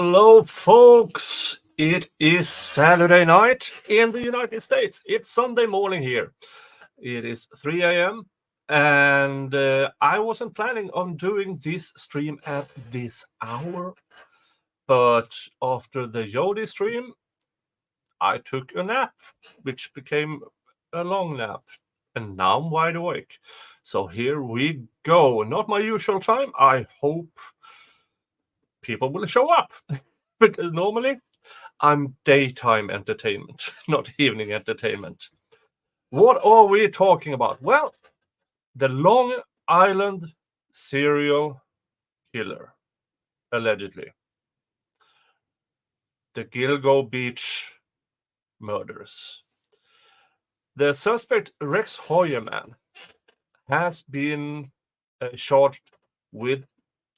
Hello, folks. It is Saturday night in the United States. It's Sunday morning here. It is 3 a.m. And I wasn't planning on doing this stream at this hour. But after the Yodi stream, I took a nap, which became a long nap. And now I'm wide awake. So here we go. Not my usual time. I hope people will show up. Because normally I'm daytime entertainment, not evening entertainment. What are we talking about? Well, the Long Island serial killer, allegedly. The Gilgo Beach murders. The suspect, Rex Heuermann, has been charged with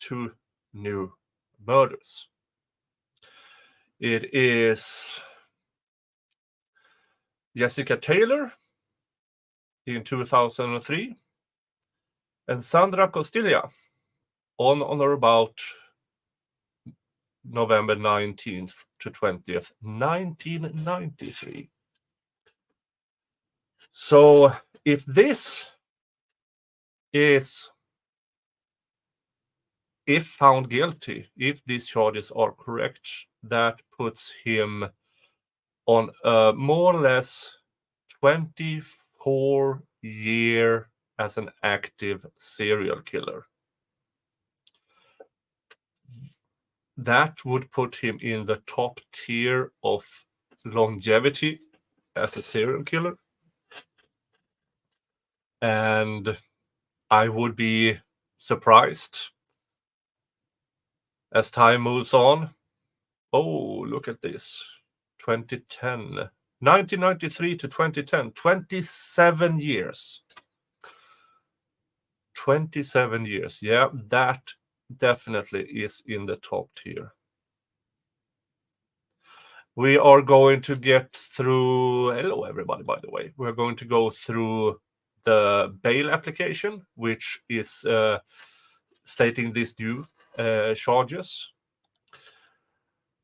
2 new murders. It is Jessica Taylor in 2003 and Sandra Costilla on or about November 19th to 20th, 1993. So if this is, if found guilty, if these charges are correct, that puts him on a more or less 24-year as an active serial killer. That would put him in the top tier of longevity as a serial killer. And I would be surprised as time moves on. Oh, look at this. 1993 to 2010, 27 years. 27 years. Yeah, that definitely is in the top tier. We are going to get through, hello everybody, by the way. We're going to go through the bail application, which is stating these new charges.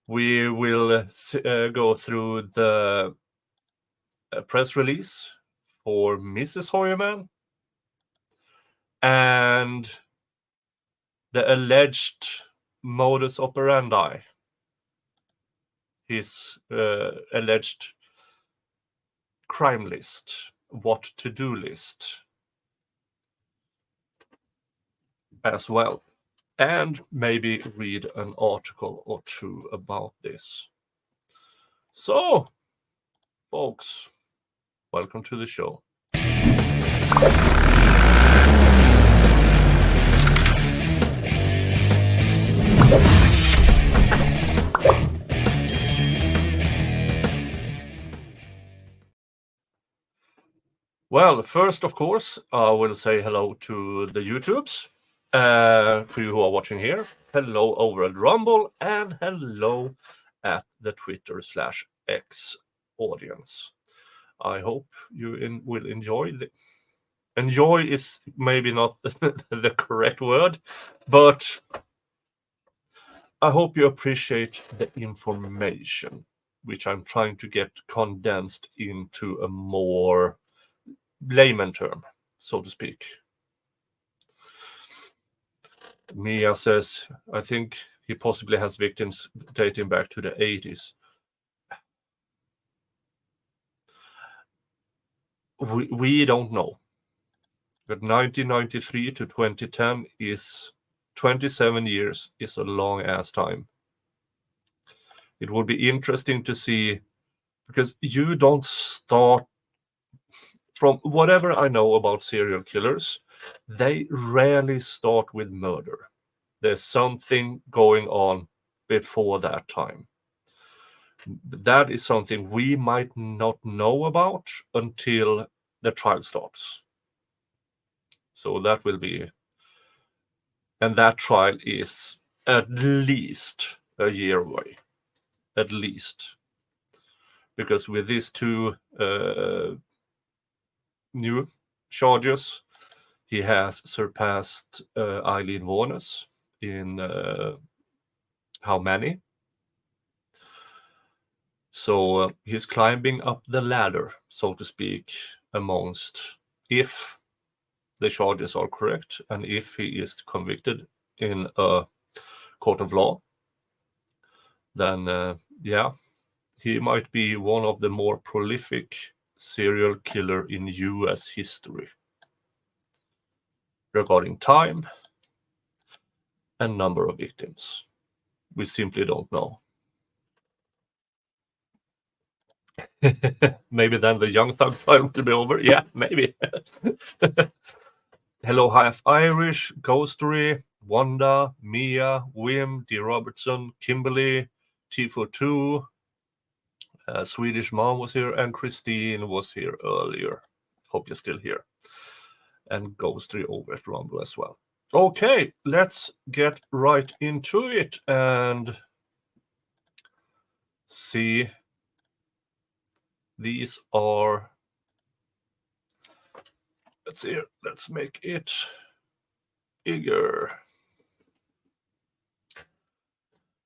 We will go through the press release for Mrs. Heuermann and the alleged modus operandi, his alleged crime list, what to do list as well. And maybe read an article or two about this. So, folks, welcome to the show. Well, first, of course, I will say hello to the YouTubes. For you who are watching here, hello over at Rumble and hello at the Twitter/X audience. I hope you will enjoy. Enjoy is maybe not the correct word, but I hope you appreciate the information, which I'm trying to get condensed into a more layman term, so to speak. Mia says, I think he possibly has victims dating back to the 80s. We don't know. But 1993 to 2010 is 27 years is a long ass time. It would be interesting to see, because you don't start, from whatever I know about serial killers, they rarely start with murder. There's something going on before that time. That is something we might not know about until the trial starts. So that will be, and that trial is at least a year away, at least. Because with these 2 new charges, he has surpassed Eileen Warnes in how many? So he's climbing up the ladder, so to speak, amongst, if the charges are correct and if he is convicted in a court of law, then he might be one of the more prolific serial killer in US history regarding time and number of victims. We simply don't know. Maybe then the Young Thug trial will be over. Yeah, maybe. Hello, Half Irish, Ghostery, Wanda, Mia, Wim, D. Robertson, Kimberly, T42, Swedish Mom was here, and Christine was here earlier. Hope you're still here. And Ghostery over at Rumble as well. Okay, let's get right into it and see. These are, let's see, let's make it bigger.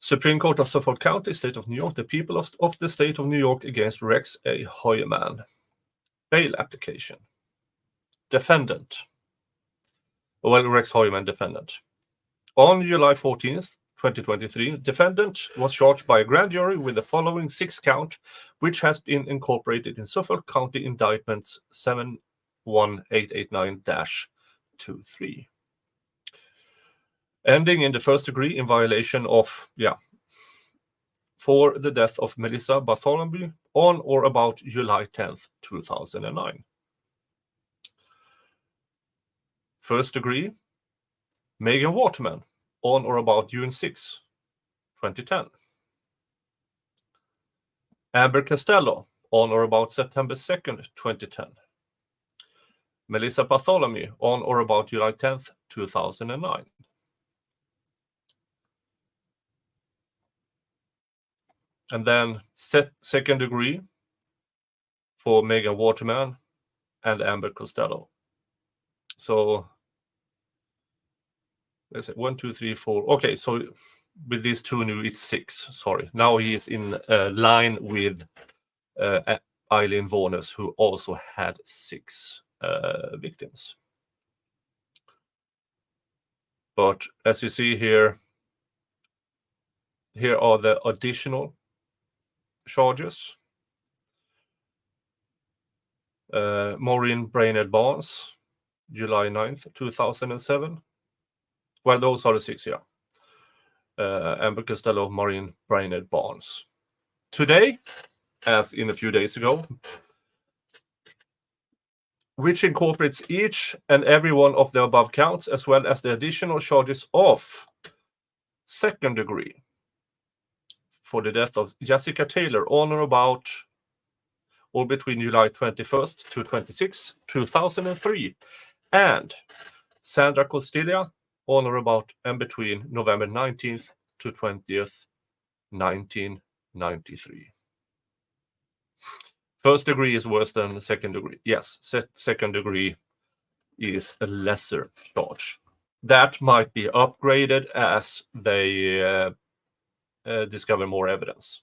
Supreme Court of Suffolk County, State of New York, the people of the State of New York against Rex Heuermann. Bail application. Defendant. Well, Rex Heuermann, defendant. On July 14th, 2023, defendant was charged by a grand jury with the following 6 count, which has been incorporated in Suffolk County Indictments 71889-23. Ending in the first degree in violation of, for the death of Melissa Bartholomew on or about July 10th, 2009. First degree, Megan Waterman on or about June 6, 2010. Amber Costello on or about September 2nd, 2010. Melissa Bartholomew on or about July 10th, 2009. And then second degree for Megan Waterman and Amber Costello. So let's say 1, 2, 3, 4. Okay, so with these two new, it's 6. Sorry. Now he is in line with Eileen Warnes, who also had 6 victims. But as you see here are the additional charges. Maureen Brainerd Barnes, July 9th, 2007. Well, those are the 6, yeah. Amber Costello, Maureen Brainerd Barnes. Today, as in a few days ago, which incorporates each and every one of the above counts, as well as the additional charges of second degree for the death of Jessica Taylor on or about or between July 21st to 26th, 2003, and Sandra Costilla on or about and between November 19th to 20th, 1993. First degree is worse than the second degree. Yes, second degree is a lesser charge. That might be upgraded as they discover more evidence.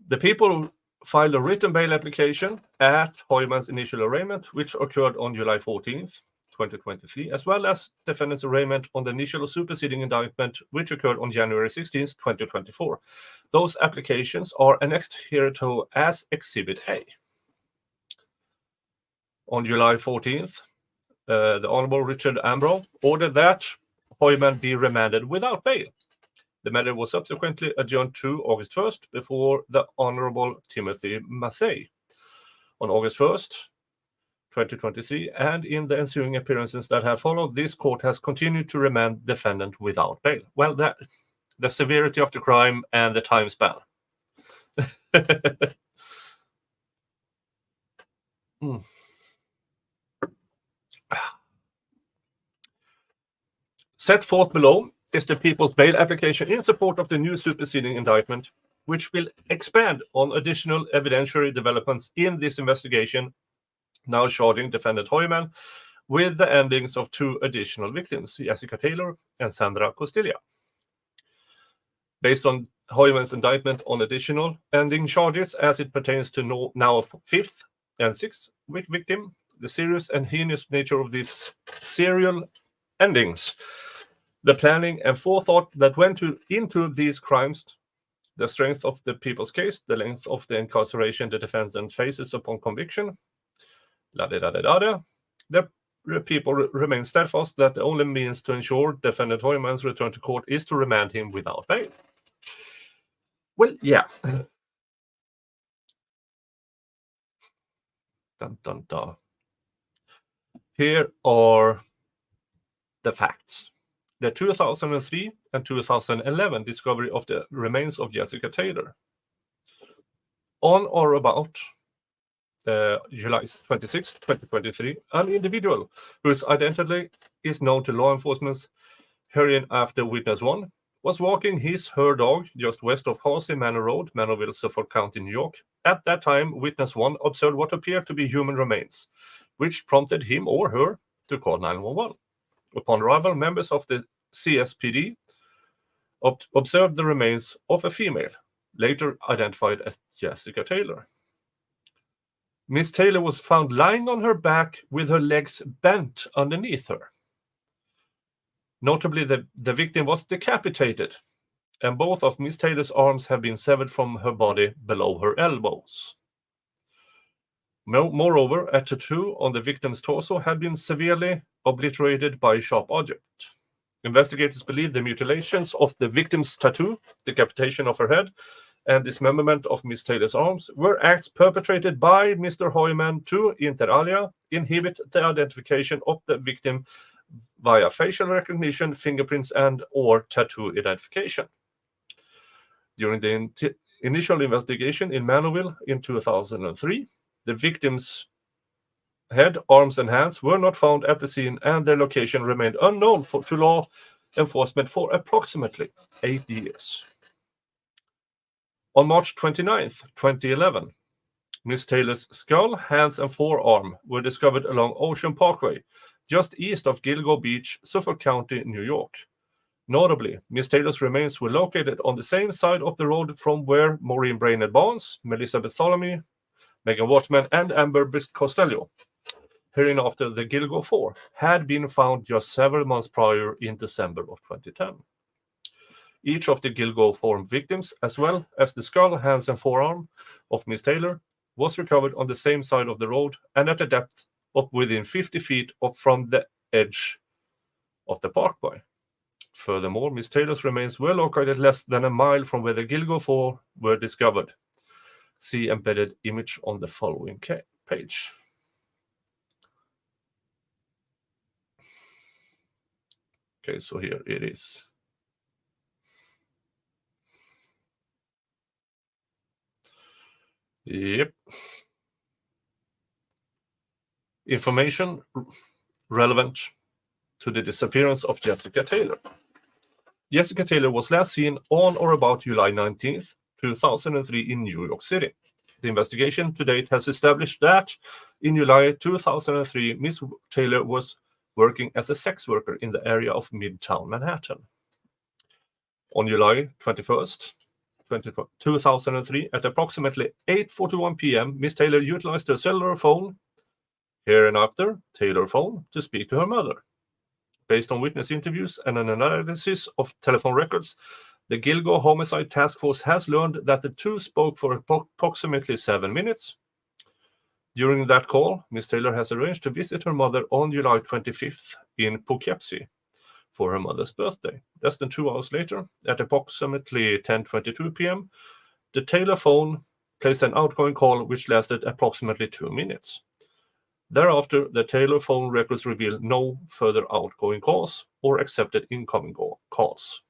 The people filed a written bail application at Heuermann's initial arraignment, which occurred on July 14th, 2023, as well as defendant's arraignment on the initial superseding indictment, which occurred on January 16th, 2024. Those applications are annexed hereto as Exhibit A. On July 14th, the Honorable Richard Ambro ordered that Heuermann be remanded without bail. The matter was subsequently adjourned to August 1st before the Honorable Timothy Massey. On August 1st, 2023, and in the ensuing appearances that have followed, this court has continued to remand defendant without bail. Well, the severity of the crime and the time span. Set forth below is the people's bail application in support of the new superseding indictment, which will expand on additional evidentiary developments in this investigation, now charging defendant Heuermann with the endings of 2 additional victims, Jessica Taylor and Sandra Costilla. based on Heuermann's indictment on additional ending charges as it pertains to now a fifth and sixth victim. The serious and heinous nature of these serial endings, the planning and forethought that went into these crimes, the strength of the people's case, the length of the incarceration the defendant faces upon conviction, the people remain steadfast that the only means to ensure defendant Heuermann's return to court is to remand him without bail. Well, yeah. Dun, dun, dun. Here are the facts. The 2003 and 2011 discovery of the remains of Jessica Taylor. On or about July 26, 2023, an individual whose identity is known to law enforcement hereinafter Witness 1 was walking her dog just west of Halsey Manor Road, Manorville, Suffolk County, New York. At that time, Witness 1 observed what appeared to be human remains, which prompted him or her to call 911. Upon arrival, members of the CSPD observed the remains of a female, later identified as Jessica Taylor. Miss Taylor was found lying on her back with her legs bent underneath her. Notably, the victim was decapitated, and both of Miss Taylor's arms have been severed from her body below her elbows. Moreover, a tattoo on the victim's torso had been severely obliterated by a sharp object. Investigators believe the mutilations of the victim's tattoo, decapitation of her head, and dismemberment of Miss Taylor's arms were acts perpetrated by Mr. Heuermann to, inter alia, inhibit the identification of the victim via facial recognition, fingerprints, and/or tattoo identification. During the initial investigation in Manorville in 2003, the victim's head, arms, and hands were not found at the scene, and their location remained unknown to law enforcement for approximately 8 years. On March 29, 2011, Miss Taylor's skull, hands, and forearm were discovered along Ocean Parkway, just east of Gilgo Beach, Suffolk County, New York. Notably, Miss Taylor's remains were located on the same side of the road from where Maureen Brainerd Barnes, Melissa Bartholomew, Megan Watchman, and Amber Costello, hereinafter the Gilgo 4, had been found just several months prior in December of 2010. Each of the Gilgo 4 victims, as well as the skull, hands, and forearm of Miss Taylor, was recovered on the same side of the road and at a depth of within 50 feet from the edge of the parkway. Furthermore, Miss Taylor's remains were located less than a mile from where the Gilgo 4 were discovered. See embedded image on the following page. Okay, so here it is. Yep. Information relevant to the disappearance of Jessica Taylor. Jessica Taylor was last seen on or about July 19th, 2003 in New York City. The investigation to date has established that in July 2003, Miss Taylor was working as a sex worker in the area of Midtown Manhattan. On July 21st, 2003, at approximately 8:41 p.m., Miss Taylor utilized her cellular phone, hereinafter Taylor phone, to speak to her mother. Based on witness interviews and an analysis of telephone records, the Gilgo Homicide Task Force has learned that the two spoke for approximately 7 minutes. During that call, Miss Taylor has arranged to visit her mother on July 25th in Poughkeepsie for her mother's birthday. Less than 2 hours later, at approximately 10:22 p.m., the Taylor phone placed an outgoing call which lasted approximately 2 minutes. Thereafter, the Taylor phone records reveal no further outgoing calls or accepted incoming calls.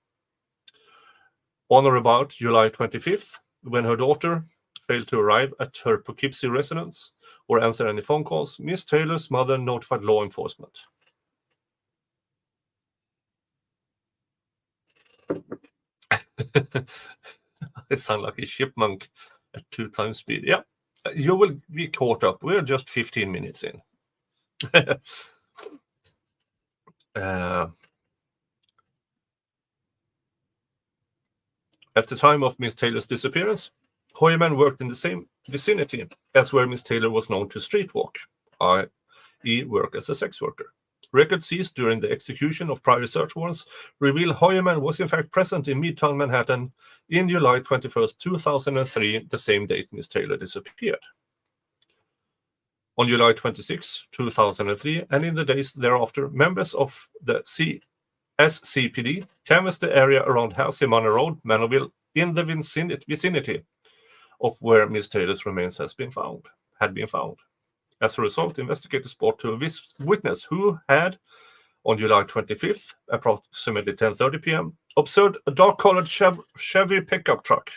On or about July 25th, when her daughter failed to arrive at her Poughkeepsie residence or answer any phone calls, Miss Taylor's mother notified law enforcement. I sound like a chipmunk at 2 times speed. Yeah, you will be caught up. We're just 15 minutes in. At the time of Miss Taylor's disappearance, Heuermann worked in the same vicinity as where Miss Taylor was known to streetwalk, i.e. work as a sex worker. Records seized during the execution of prior search warrants reveal Heuermann was in fact present in Midtown Manhattan in July 21st, 2003, the same date Miss Taylor disappeared. On July 26, 2003, and in the days thereafter, members of the SCPD canvassed the area around Halsey Manor Road, Manorville, in the vicinity of where Miss Taylor's remains had been found. As a result, investigators spoke to a witness who had, on July 25th, approximately 10:30 p.m., observed a dark-colored Chevy pickup truck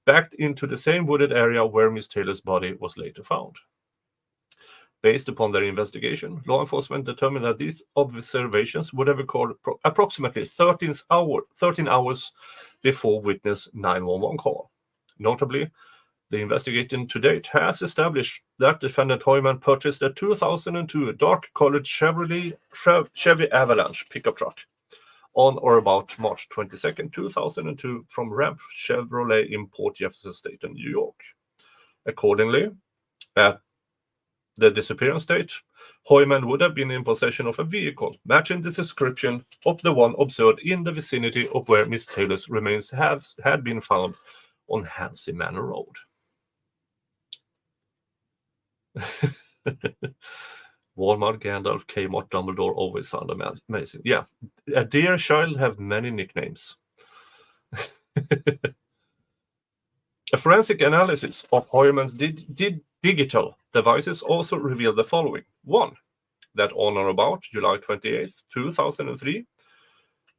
backed into the same wooded area where Miss Taylor's body was later found. Based upon their investigation, law enforcement determined that these observations would have occurred approximately 13 hours before witness 911 call. Notably, the investigation to date has established that defendant Heuermann purchased a 2002 dark-colored Chevy Avalanche pickup truck on or about March 22, 2002 from Ramp Chevrolet in Port Jefferson State in New York. Accordingly, at the disappearance date, Heuermann would have been in possession of a vehicle matching the description of the one observed in the vicinity of where Miss Taylor's remains had been found on Halsey Manor Road. Walmart, Gandalf, Kmart, Dumbledore always sound amazing. Yeah, a dear child have many nicknames. A forensic analysis of Heuermann's digital devices also revealed the following. 1. That on or about July 28, 2003,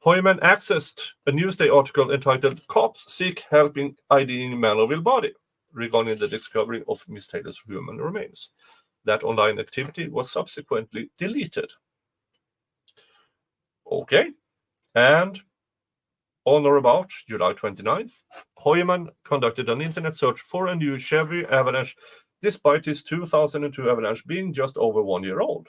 Heuermann accessed a Newsday article entitled "Cops Seek Help in IDing Manorville Body" regarding the discovery of Miss Taylor's human remains. That online activity was subsequently deleted. Okay. And on or about July 29th, Heuermann conducted an internet search for a new Chevy Avalanche despite his 2002 Avalanche being just over 1 year old.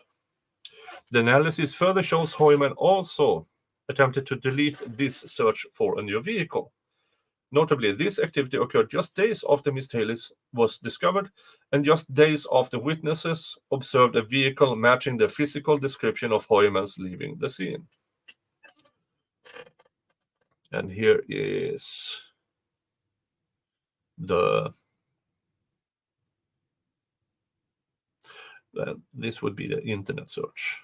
The analysis further shows Heuermann also attempted to delete this search for a new vehicle. Notably, this activity occurred just days after Miss Taylor was discovered and just days after witnesses observed a vehicle matching the physical description of Heuermann's leaving the scene. And here is this would be the internet search.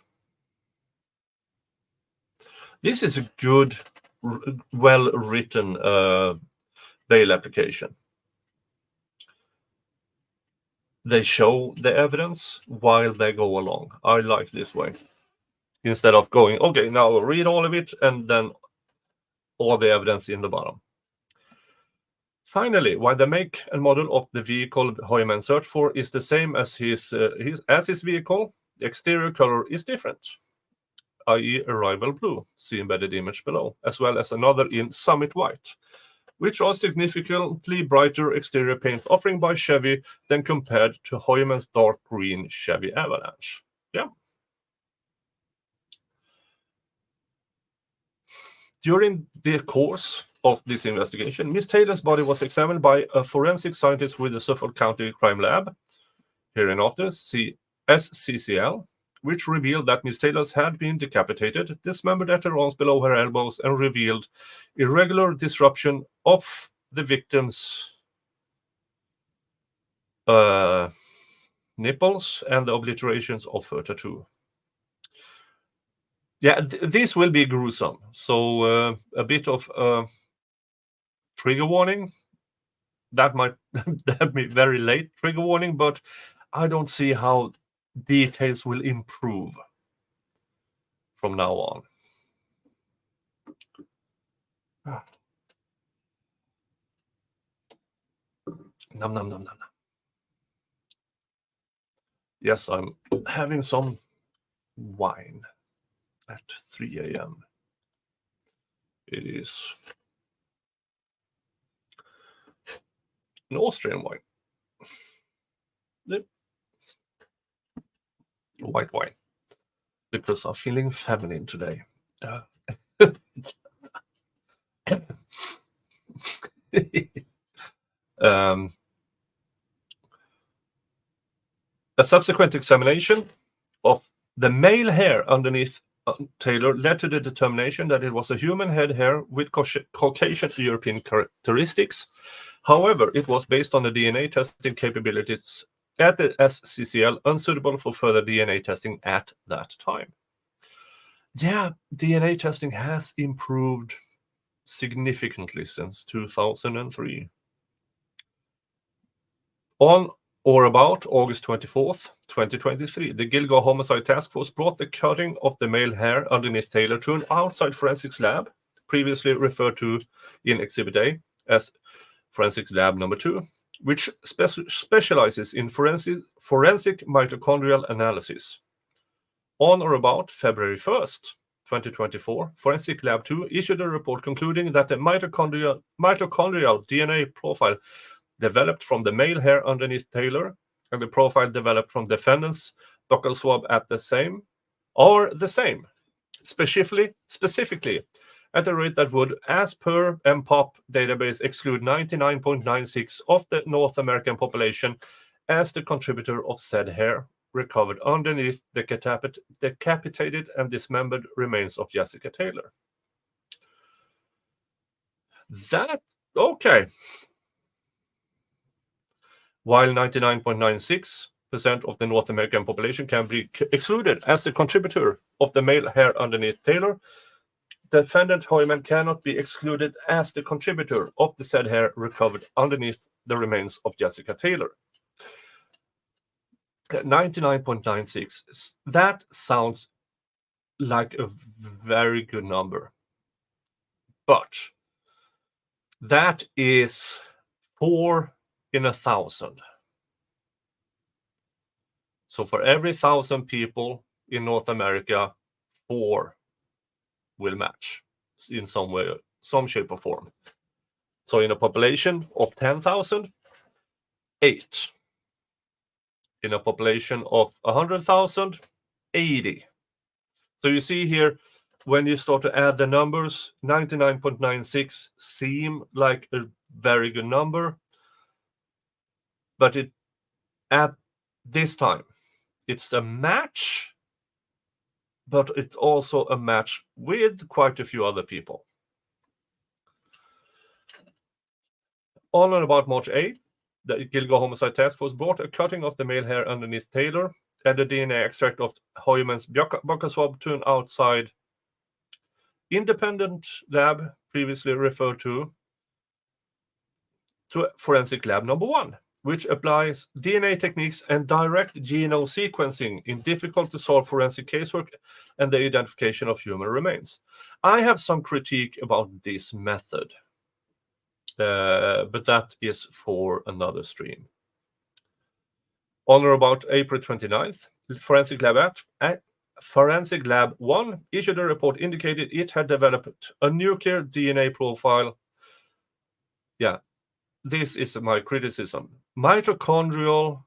This is a good, well-written bail application. They show the evidence while they go along. I like this way. Instead of going, okay, now read all of it and then all the evidence in the bottom. Finally, while the make and model of the vehicle Heuermann searched for is the same as his vehicle, the exterior color is different, i.e. arrival blue, see embedded image below, as well as another in Summit White, which are significantly brighter exterior paint offering by Chevy than compared to Heuermann's dark green Chevy Avalanche. Yeah. During the course of this investigation, Miss Taylor's body was examined by a forensic scientist with the Suffolk County Crime Lab, hereinafter SCCL, which revealed that Miss Taylor had been decapitated, dismembered at her arms below her elbows, and revealed irregular disruption of the victim's nipples and the obliterations of her tattoo. Yeah, this will be gruesome. So a bit of trigger warning. That might be very late trigger warning, but I don't see how details will improve from now on. Nom, nom, nom, nom, nom. Yes, I'm having some wine at 3 a.m. It is an Austrian wine. White wine. Because I'm feeling feminine today. A subsequent examination of the male hair underneath Taylor led to the determination that it was a human head hair with Caucasian European characteristics. However, it was based on the DNA testing capabilities at the SCCL, unsuitable for further DNA testing at that time. Yeah, DNA testing has improved significantly since 2003. On or about August 24th, 2023, the Gilgo Homicide Task Force brought the cutting of the male hair underneath Taylor to an outside forensics lab, previously referred to in Exhibit A as Forensics Lab Number 2, which specializes in forensic mitochondrial analysis. On or about February 1st, 2024, Forensic Lab 2 issued a report concluding that the mitochondrial DNA profile developed from the male hair underneath Taylor and the profile developed from defendant's buccal swab at the same, specifically at a rate that would, as per MPOP database, exclude 99.96% of the North American population as the contributor of said hair recovered underneath the decapitated and dismembered remains of Jessica Taylor. Okay. While 99.96% of the North American population can be excluded as the contributor of the male hair underneath Taylor, defendant Heuermann cannot be excluded as the contributor of the said hair recovered underneath the remains of Jessica Taylor. 99.96%. That sounds like a very good number. But that is 4 in 1,000. So for every 1,000 people in North America, 4 will match in some way, some shape or form. So in a population of 10,000, 8. In a population of 100,000, 80. So you see here, when you start to add the numbers, 99.96 seem like a very good number, but at this time, it's a match, but it's also a match with quite a few other people. On and about March 8th, the Gilgo Homicide Task Force brought a cutting of the male hair underneath Taylor and the DNA extract of Heuermann's buccal swab to an outside independent lab, previously referred to Forensic Lab Number 1, which applies DNA techniques and direct genome sequencing in difficult-to-solve forensic casework and the identification of human remains. I have some critique about this method, but that is for another stream. On or about April 29th, Forensic Lab 1 issued a report indicated it had developed a nuclear DNA profile. Yeah, this is my criticism. Mitochondrial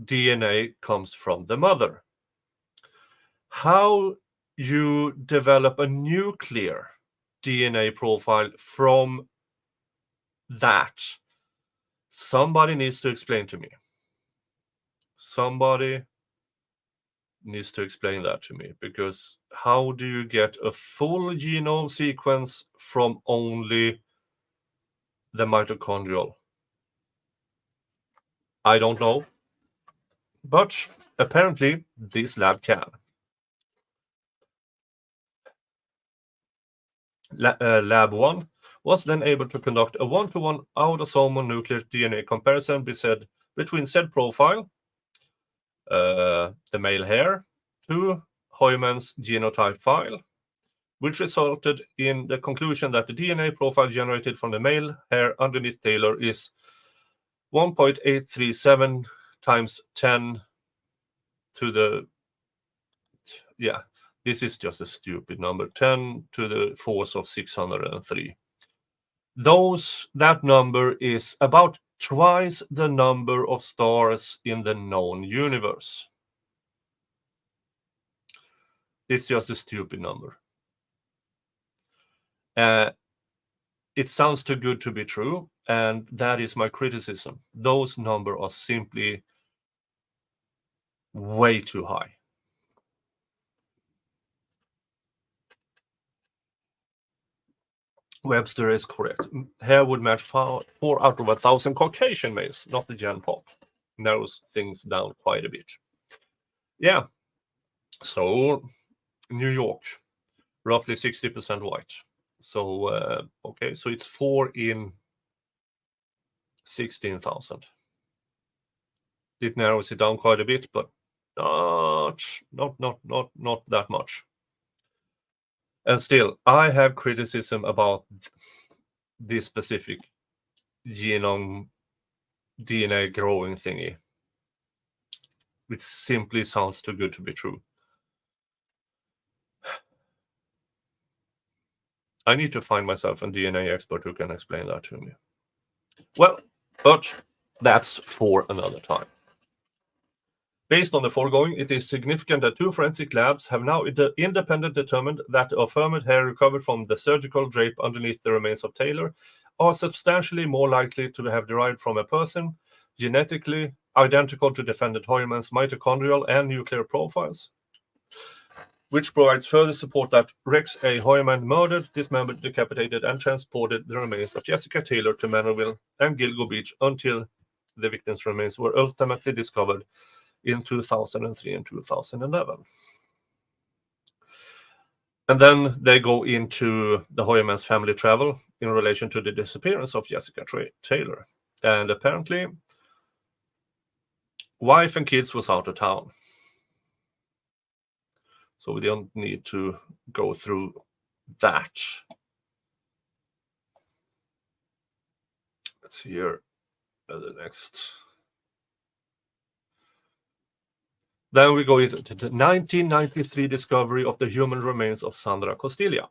DNA comes from the mother. How you develop a nuclear DNA profile from that, somebody needs to explain to me. Somebody needs to explain that to me, because how do you get a full genome sequence from only the mitochondrial? I don't know, but apparently this lab can. Lab 1 was then able to conduct a one-to-one autosomal nuclear DNA comparison between said profile, the male hair, to Heuermann's genotype file, which resulted in the conclusion that the DNA profile generated from the male hair underneath Taylor is 1.837 times 10 to the, yeah, this is just a stupid number, 10 to the force of 603. That number is about twice the number of stars in the known universe. It's just a stupid number. It sounds too good to be true, And that is my criticism. Those numbers are simply way too high. Webster is correct. Hair would match 4 out of 1,000 Caucasian males, not the Gen Pop. Narrows things down quite a bit. Yeah. So, New York, roughly 60% white. So, okay, so it's 4 in 16,000. It narrows it down quite a bit, but not that much. And still, I have criticism about this specific genome DNA growing thingy. It simply sounds too good to be true. I need to find myself a DNA expert who can explain that to me. Well, but that's for another time. Based on the foregoing, it is significant that 2 forensic labs have now independently determined that affirmed hair recovered from the surgical drape underneath the remains of Taylor are substantially more likely to have derived from a person genetically identical to defendant Heuermann's mitochondrial and nuclear profiles, which provides further support that Rex A. Heuermann murdered, dismembered, decapitated, and transported the remains of Jessica Taylor to Manorville and Gilgo Beach until the victims' remains were ultimately discovered in 2003 and 2011. And then they go into the Heuermann's family travel in relation to the disappearance of Jessica Taylor. And apparently, wife and kids was out of town. So we don't need to go through that. Let's see here the next. Then we go into the 1993 discovery of the human remains of Sandra Costilla.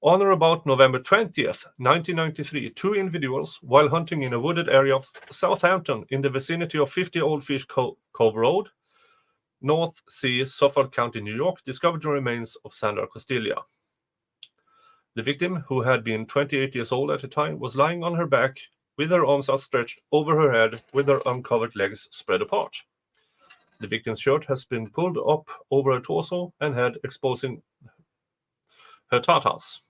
On or about November 20th, 1993, 2 individuals, while hunting in a wooded area of Southampton in the vicinity of 50 Old Fish Cove Road, North Sea, Suffolk County, New York, discovered the remains of Sandra Costilla. The victim, who had been 28 years old at the time, was lying on her back with her arms outstretched over her head with her uncovered legs spread apart. The victim's shirt has been pulled up over her torso and head, exposing her tatas.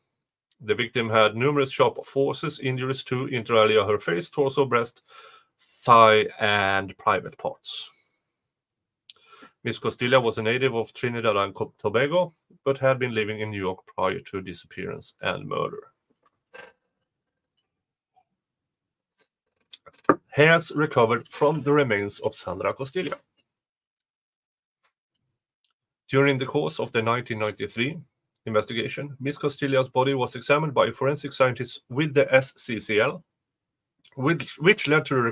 The victim had numerous sharp forces injuries to, inter alia, her face, torso, breast, thigh, and private parts. Miss Costilla was a native of Trinidad and Tobago, but had been living in New York prior to disappearance and murder. Hairs recovered from the remains of Sandra Costilla. During the course of the 1993 investigation, Miss Costilla's body was examined by forensic scientists with the SCCL, which led to the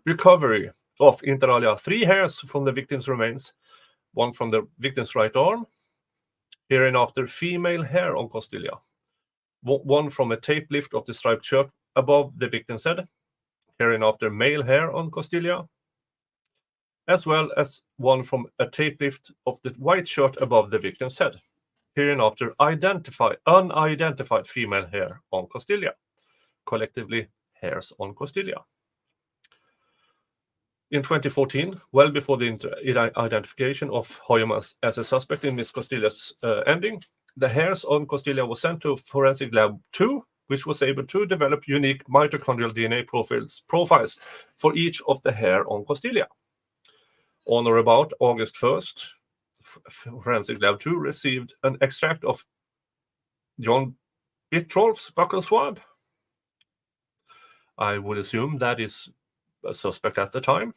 recovery of, inter alia, 3 hairs from the victim's remains, 1 from the victim's right arm, hereinafter female hair on Costilla, 1 from a tape lift of the striped shirt above the victim's head, hereinafter male hair on Costilla, as well as 1 from a tape lift of the white shirt above the victim's head, hereinafter unidentified female hair on Costilla, collectively hairs on Costilla. In 2014, well before the identification of Heuermann as a suspect in Miss Costilla's ending, the hairs on Costilla was sent to Forensic Lab 2, which was able to develop unique mitochondrial DNA profiles for each of the hair on Costilla. On or about August 1st, Forensic Lab 2 received an extract of John Bitrolf's buccal swab. I would assume that is a suspect at the time.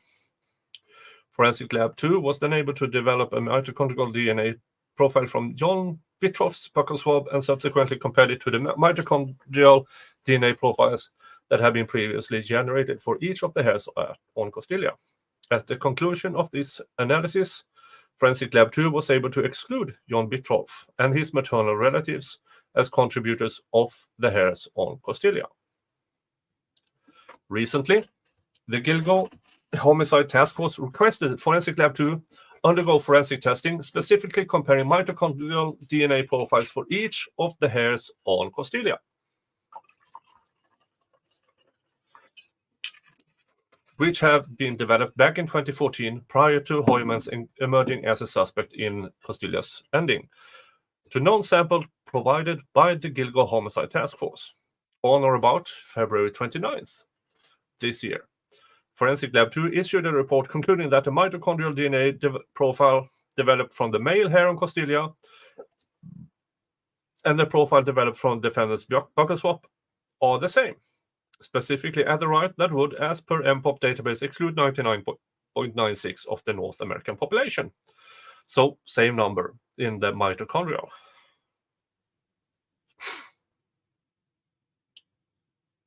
Forensic Lab 2 was then able to develop a mitochondrial DNA profile from John Bitrolf's buccal swab and subsequently compared it to the mitochondrial DNA profiles that had been previously generated for each of the hairs on Costilla. At the conclusion of this analysis, Forensic Lab 2 was able to exclude John Bitrolf and his maternal relatives as contributors of the hairs on Costilla. Recently, the Gilgo Homicide Task Force requested Forensic Lab 2 undergo forensic testing, specifically comparing mitochondrial DNA profiles for each of the hairs on Costilla. which have been developed back in 2014 prior to Heuermann's emerging as a suspect in Costilla's ending, to known sample provided by the Gilgo Homicide Task Force on or about February 29th this year. Forensic Lab 2 issued a report concluding that the mitochondrial DNA profile developed from the male hair on Costilla and the profile developed from defendant's buccal swab are the same. Specifically at the right, that would, as per MPOP database, exclude 99.96% of the North American population. So, same number in the mitochondrial.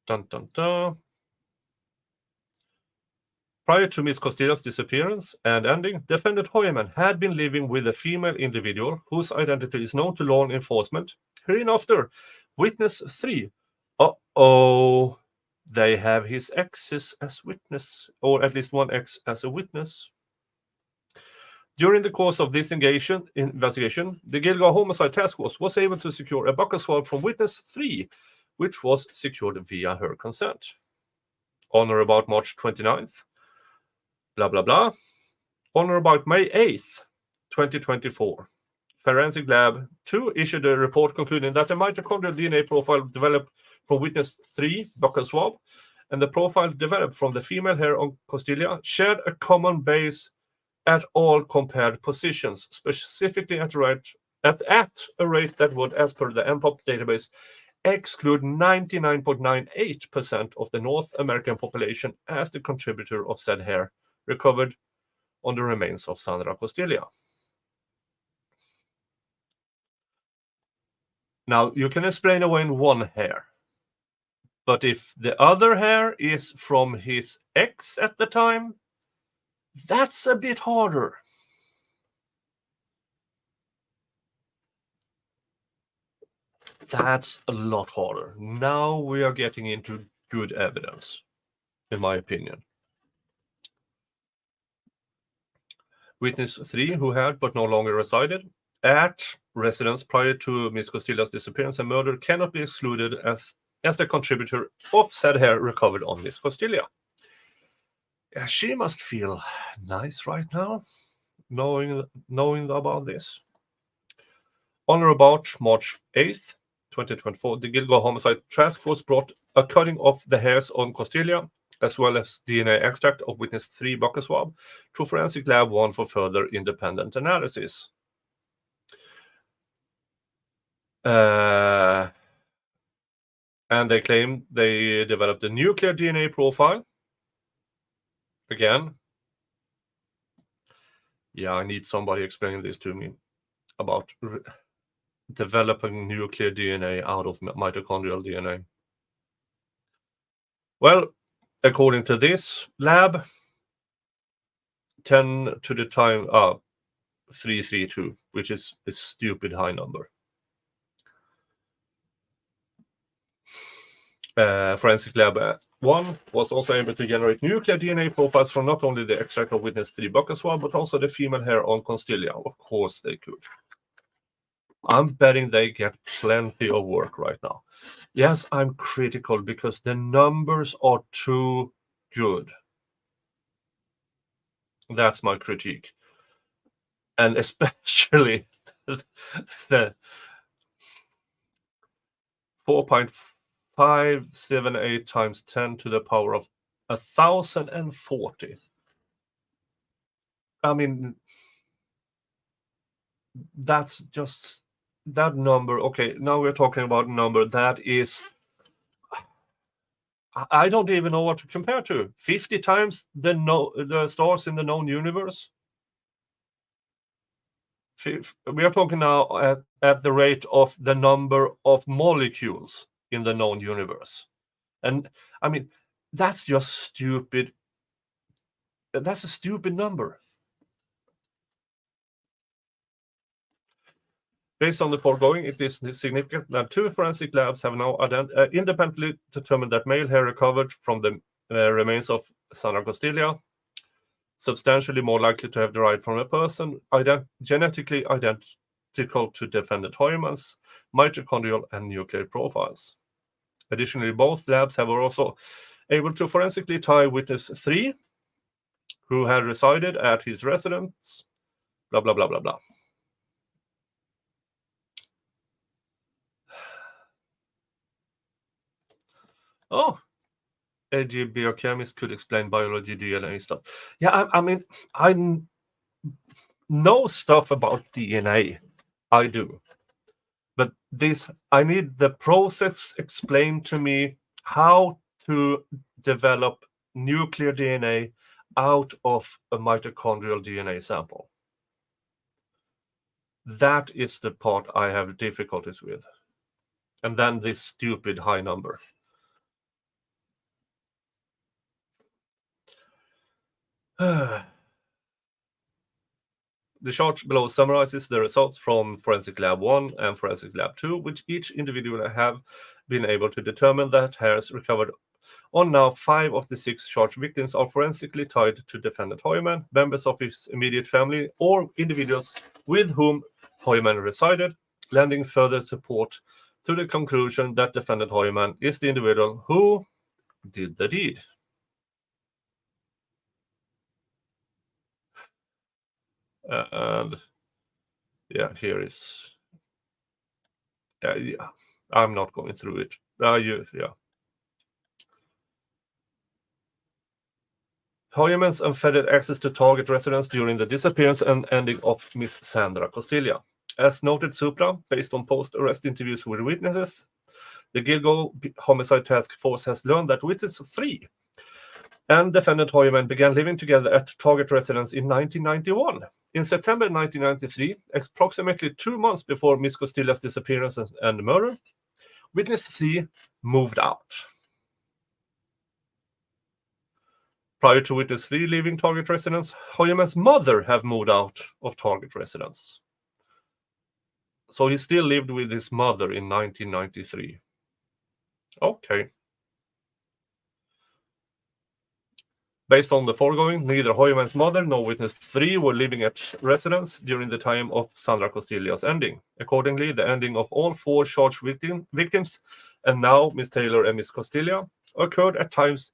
Dun, dun, dun. Prior to Ms. Costilla's disappearance and ending, defendant Heuermann had been living with a female individual whose identity is known to law enforcement. Hereinafter, witness 3. Uh-oh. They have his exes as witness, or at least one ex as a witness. During the course of this investigation, the Gilgo Homicide Task Force was able to secure a buccal swab from witness 3, which was secured via her consent. On or about March 29th, blah, blah, blah. On or about May 8th, 2024, Forensic Lab 2 issued a report concluding that the mitochondrial DNA profile developed from witness 3, buccal swab, and the profile developed from the female hair on Costilla shared a common base at all compared positions, specifically at a rate that would, as per the MPOP database, exclude 99.98% of the North American population as the contributor of said hair recovered on the remains of Sandra Costilla. Now, you can explain away in one hair, but if the other hair is from his ex at the time, that's a bit harder. That's a lot harder. Now we are getting into good evidence, in my opinion. Witness 3, who had but no longer resided at residence prior to Ms. Costilla's disappearance and murder, cannot be excluded as the contributor of said hair recovered on Ms. Costilla. Yeah, she must feel nice right now, knowing about this. On or about March 8th, 2024, the Gilgo Homicide Task Force brought a cutting of the hairs on Costilla, as well as DNA extract of witness 3 buccal swab, to Forensic Lab 1 for further independent analysis. And they claim they developed a nuclear DNA profile. Again, yeah, I need somebody explaining this to me about developing nuclear DNA out of mitochondrial DNA. Well, according to this lab, 10 to the time 332, which is a stupid high number. Forensic Lab 1 was also able to generate nuclear DNA profiles from not only the extract of witness 3 buccal swab, but also the female hair on Costilla. Of course they could. I'm betting they get plenty of work right now. Yes, I'm critical because the numbers are too good. That's my critique. And especially the 4.578 times 10 to the power of 1,040. I mean, that's just that number. Okay, now we're talking about a number that is, I don't even know what to compare to. 50 times the stars in the known universe. We are talking now at the rate of the number of molecules in the known universe. And I mean, that's just stupid. That's a stupid number. Based on the foregoing, it is significant that 2 forensic labs have now independently determined that male hair recovered from the remains of Sandra Costilla substantially more likely to have derived from a person genetically identical to defendant Heuermann's mitochondrial and nuclear profiles. Additionally, both labs have also able to forensically tie witness 3 who had resided at his residence, blah, blah, blah, blah, blah. Oh, a biochemist could explain biology, DNA stuff. Yeah, I mean, I know stuff about DNA. I do. But this, I need the process explained to me, how to develop nuclear DNA out of a mitochondrial DNA sample. That is the part I have difficulties with. And then this stupid high number. The chart below summarizes the results from Forensic Lab 1 and Forensic Lab 2, which each individual have been able to determine that hairs recovered on now 5 of the 6 charged victims are forensically tied to defendant Heuermann, members of his immediate family, or individuals with whom Heuermann resided, lending further support to the conclusion that defendant Heuermann is the individual who did the deed. And yeah, here is. Yeah, I'm not going through it. Yeah. Heuermann's unfettered access to target residence during the disappearance and ending of Miss Sandra Costilla. As noted supra, based on post-arrest interviews with witnesses, the Gilgo Homicide Task Force has learned that witness 3 and defendant Heuermann began living together at target residence in 1991. In September 1993, approximately 2 months before Miss Costilla's disappearance and murder, witness 3 moved out. Prior to witness 3 leaving target residence, Heuermann's mother have moved out of target residence. So he still lived with his mother in 1993. Okay. Based on the foregoing, neither Heuermann's mother nor witness 3 were living at residence during the time of Sandra Costilla's ending. Accordingly, the ending of all 4 charged victims, and now Miss Taylor and Miss Costilla, occurred at times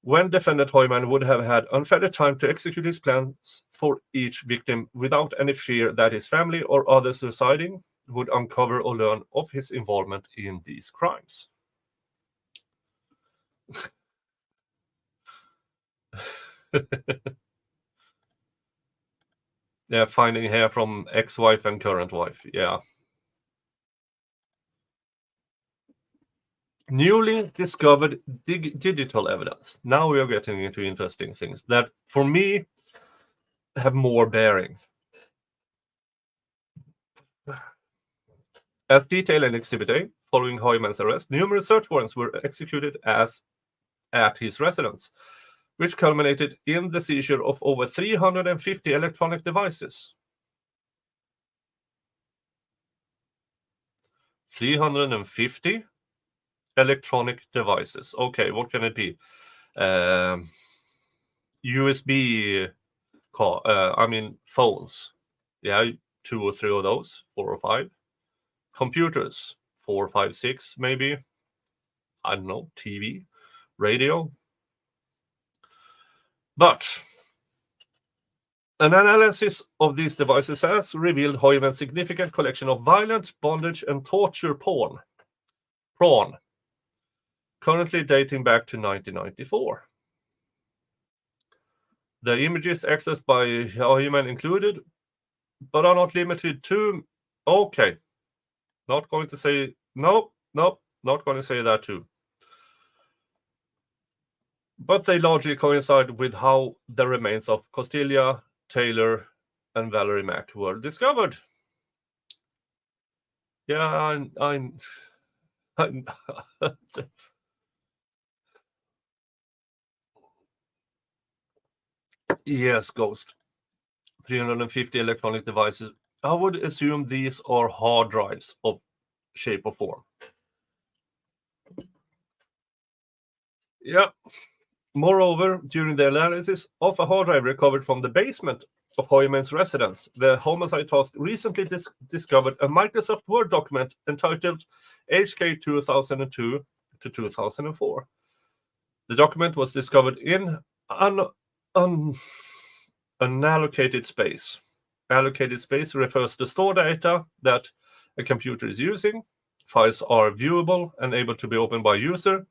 when defendant Heuermann would have had unfettered time to execute his plans for each victim without any fear that his family or others residing would uncover or learn of his involvement in these crimes. Yeah, finding hair from ex-wife and current wife. Yeah. Newly discovered digital evidence. Now we are getting into interesting things that, for me, have more bearing. As detailed in Exhibit A, following Heuermann's arrest, numerous search warrants were executed at his residence, which culminated in the seizure of over 350 electronic devices. 350 electronic devices. Okay, what can it be? USB phones. Yeah, 2 or 3 of those, 4 or 5. Computers, 4, 5, 6 maybe. I don't know, TV, radio. But an analysis of these devices has revealed Heuermann's significant collection of violent, bondage, and torture porn, currently dating back to 1994. The images accessed by Heuermann included, but are not limited to. Okay, not going to say no, not going to say that too. But they largely coincide with how the remains of Costilla, Taylor, and Valerie Mack were discovered. Yeah, I yes, Ghost. 350 electronic devices. I would assume these are hard drives of shape or form. Yeah. Moreover, during the analysis of a hard drive recovered from the basement of Heuermann's residence, the Homicide Task recently discovered a Microsoft Word document entitled HK 2002 to 2004. The document was discovered in unallocated space. Allocated space refers to store data that a computer is using. Files are viewable and able to be opened by a user.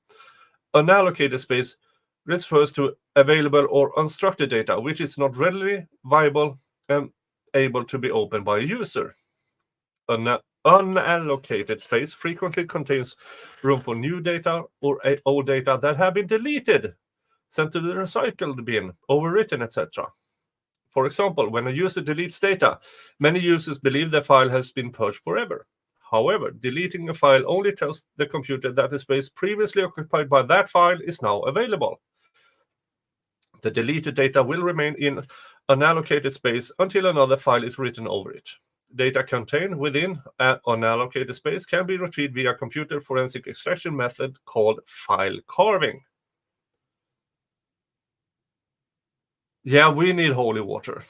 Unallocated space refers to available or unstructured data, which is not readily viable and able to be opened by a user. Unallocated space frequently contains room for new data or old data that have been deleted, sent to the recycled bin, overwritten, etc. For example, when a user deletes data, many users believe the file has been purged forever. However, deleting a file only tells the computer that the space previously occupied by that file is now available. The deleted data will remain in unallocated space until another file is written over it. Data contained within an unallocated space can be retrieved via computer forensic extraction method called file carving. Yeah, we need holy water.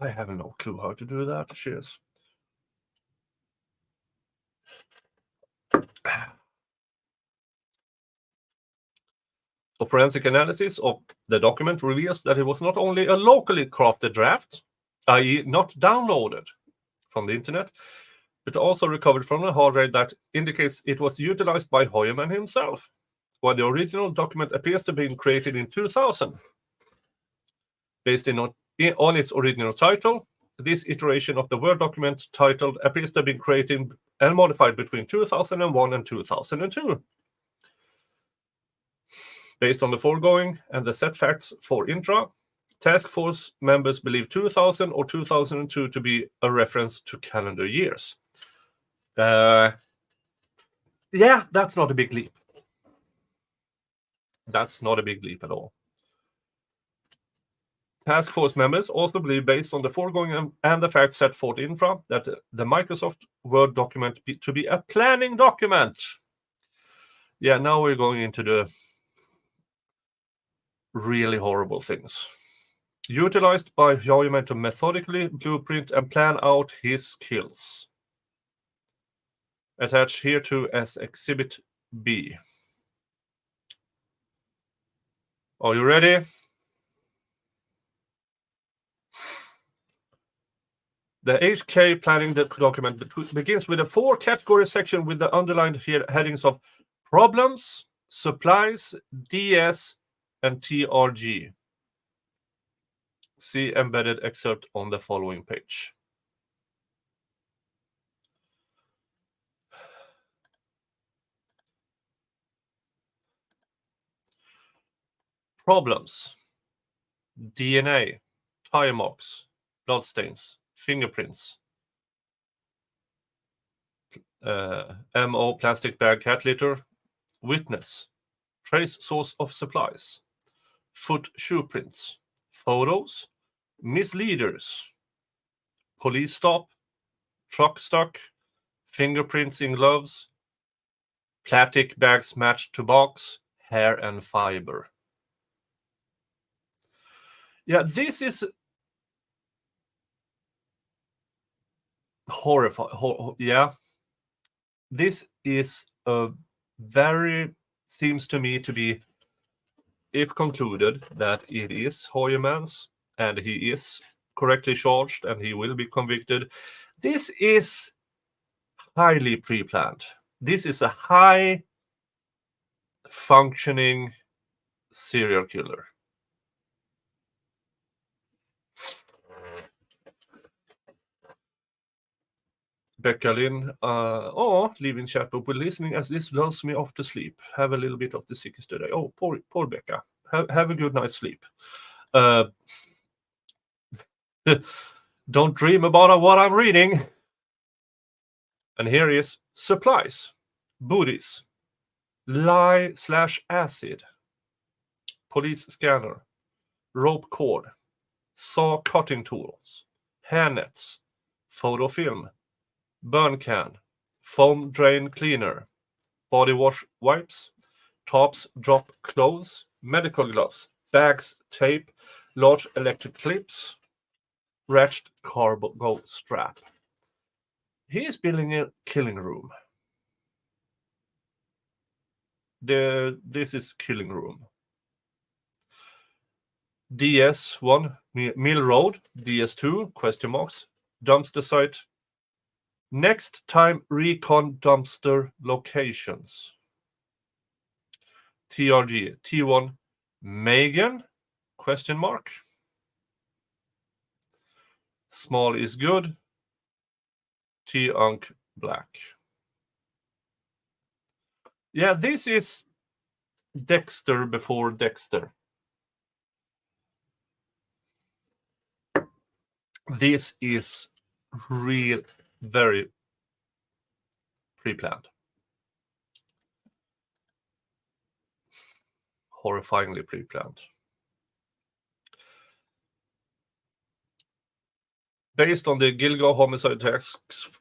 I have no clue how to do that. Cheers. So forensic analysis of the document reveals that it was not only a locally crafted draft, i.e. not downloaded from the internet, but also recovered from a hard drive that indicates it was utilized by Heuermann himself, while the original document appears to have been created in 2000. Based on its original title, this iteration of the Word document titled appears to have been created and modified between 2001 and 2002. Based on the foregoing and the set facts for intra, task force members believe 2000 or 2002 to be a reference to calendar years. Yeah, that's not a big leap. That's not a big leap at all. Task force members also believe, based on the foregoing and the facts set forth infra, that the Microsoft Word document to be a planning document. Yeah, now we're going into the really horrible things. Utilized by Heuermann to methodically blueprint and plan out his kills. Attached here to as Exhibit B. Are you ready? The HK planning document begins with a 4-category section with the underlined headings of problems, supplies, DS, and TRG. See embedded excerpt on the following page. Problems: DNA, tire marks, bloodstains, fingerprints, MO plastic bag cat litter, witness, trace source of supplies, foot shoe prints, photos, misleaders, police stop, truck stuck, fingerprints in gloves, plastic bags matched to box, hair and fiber. Yeah, this is horrifying. Yeah, this is a very, seems to me to be, if concluded that it is Heuermann's and he is correctly charged and he will be convicted, this is highly pre-planned. This is a high functioning serial killer. Becca Lynn, leaving chat, but we're listening as this lulls me off to sleep. Have a little bit of the sickest today. Oh, poor Becca. Have a good night's sleep. Don't dream about what I'm reading. And here is supplies, booties, lye/acid, police scanner, rope cord, saw cutting tools, hair nets, photo film, burn can, foam drain cleaner, body wash wipes, tops drop clothes, medical gloves, bags, tape, large electric clips, ratchet cargo strap. He is building a killing room. This is killing room. DS1 Mill Road, DS2 question marks dumpster site. Next time recon dumpster locations. TRG T1 Megan question mark. Small is good. T-Unk Black. Yeah, this is Dexter before Dexter. This is very pre-planned. Horrifyingly pre-planned. Based on the Gilgo Homicide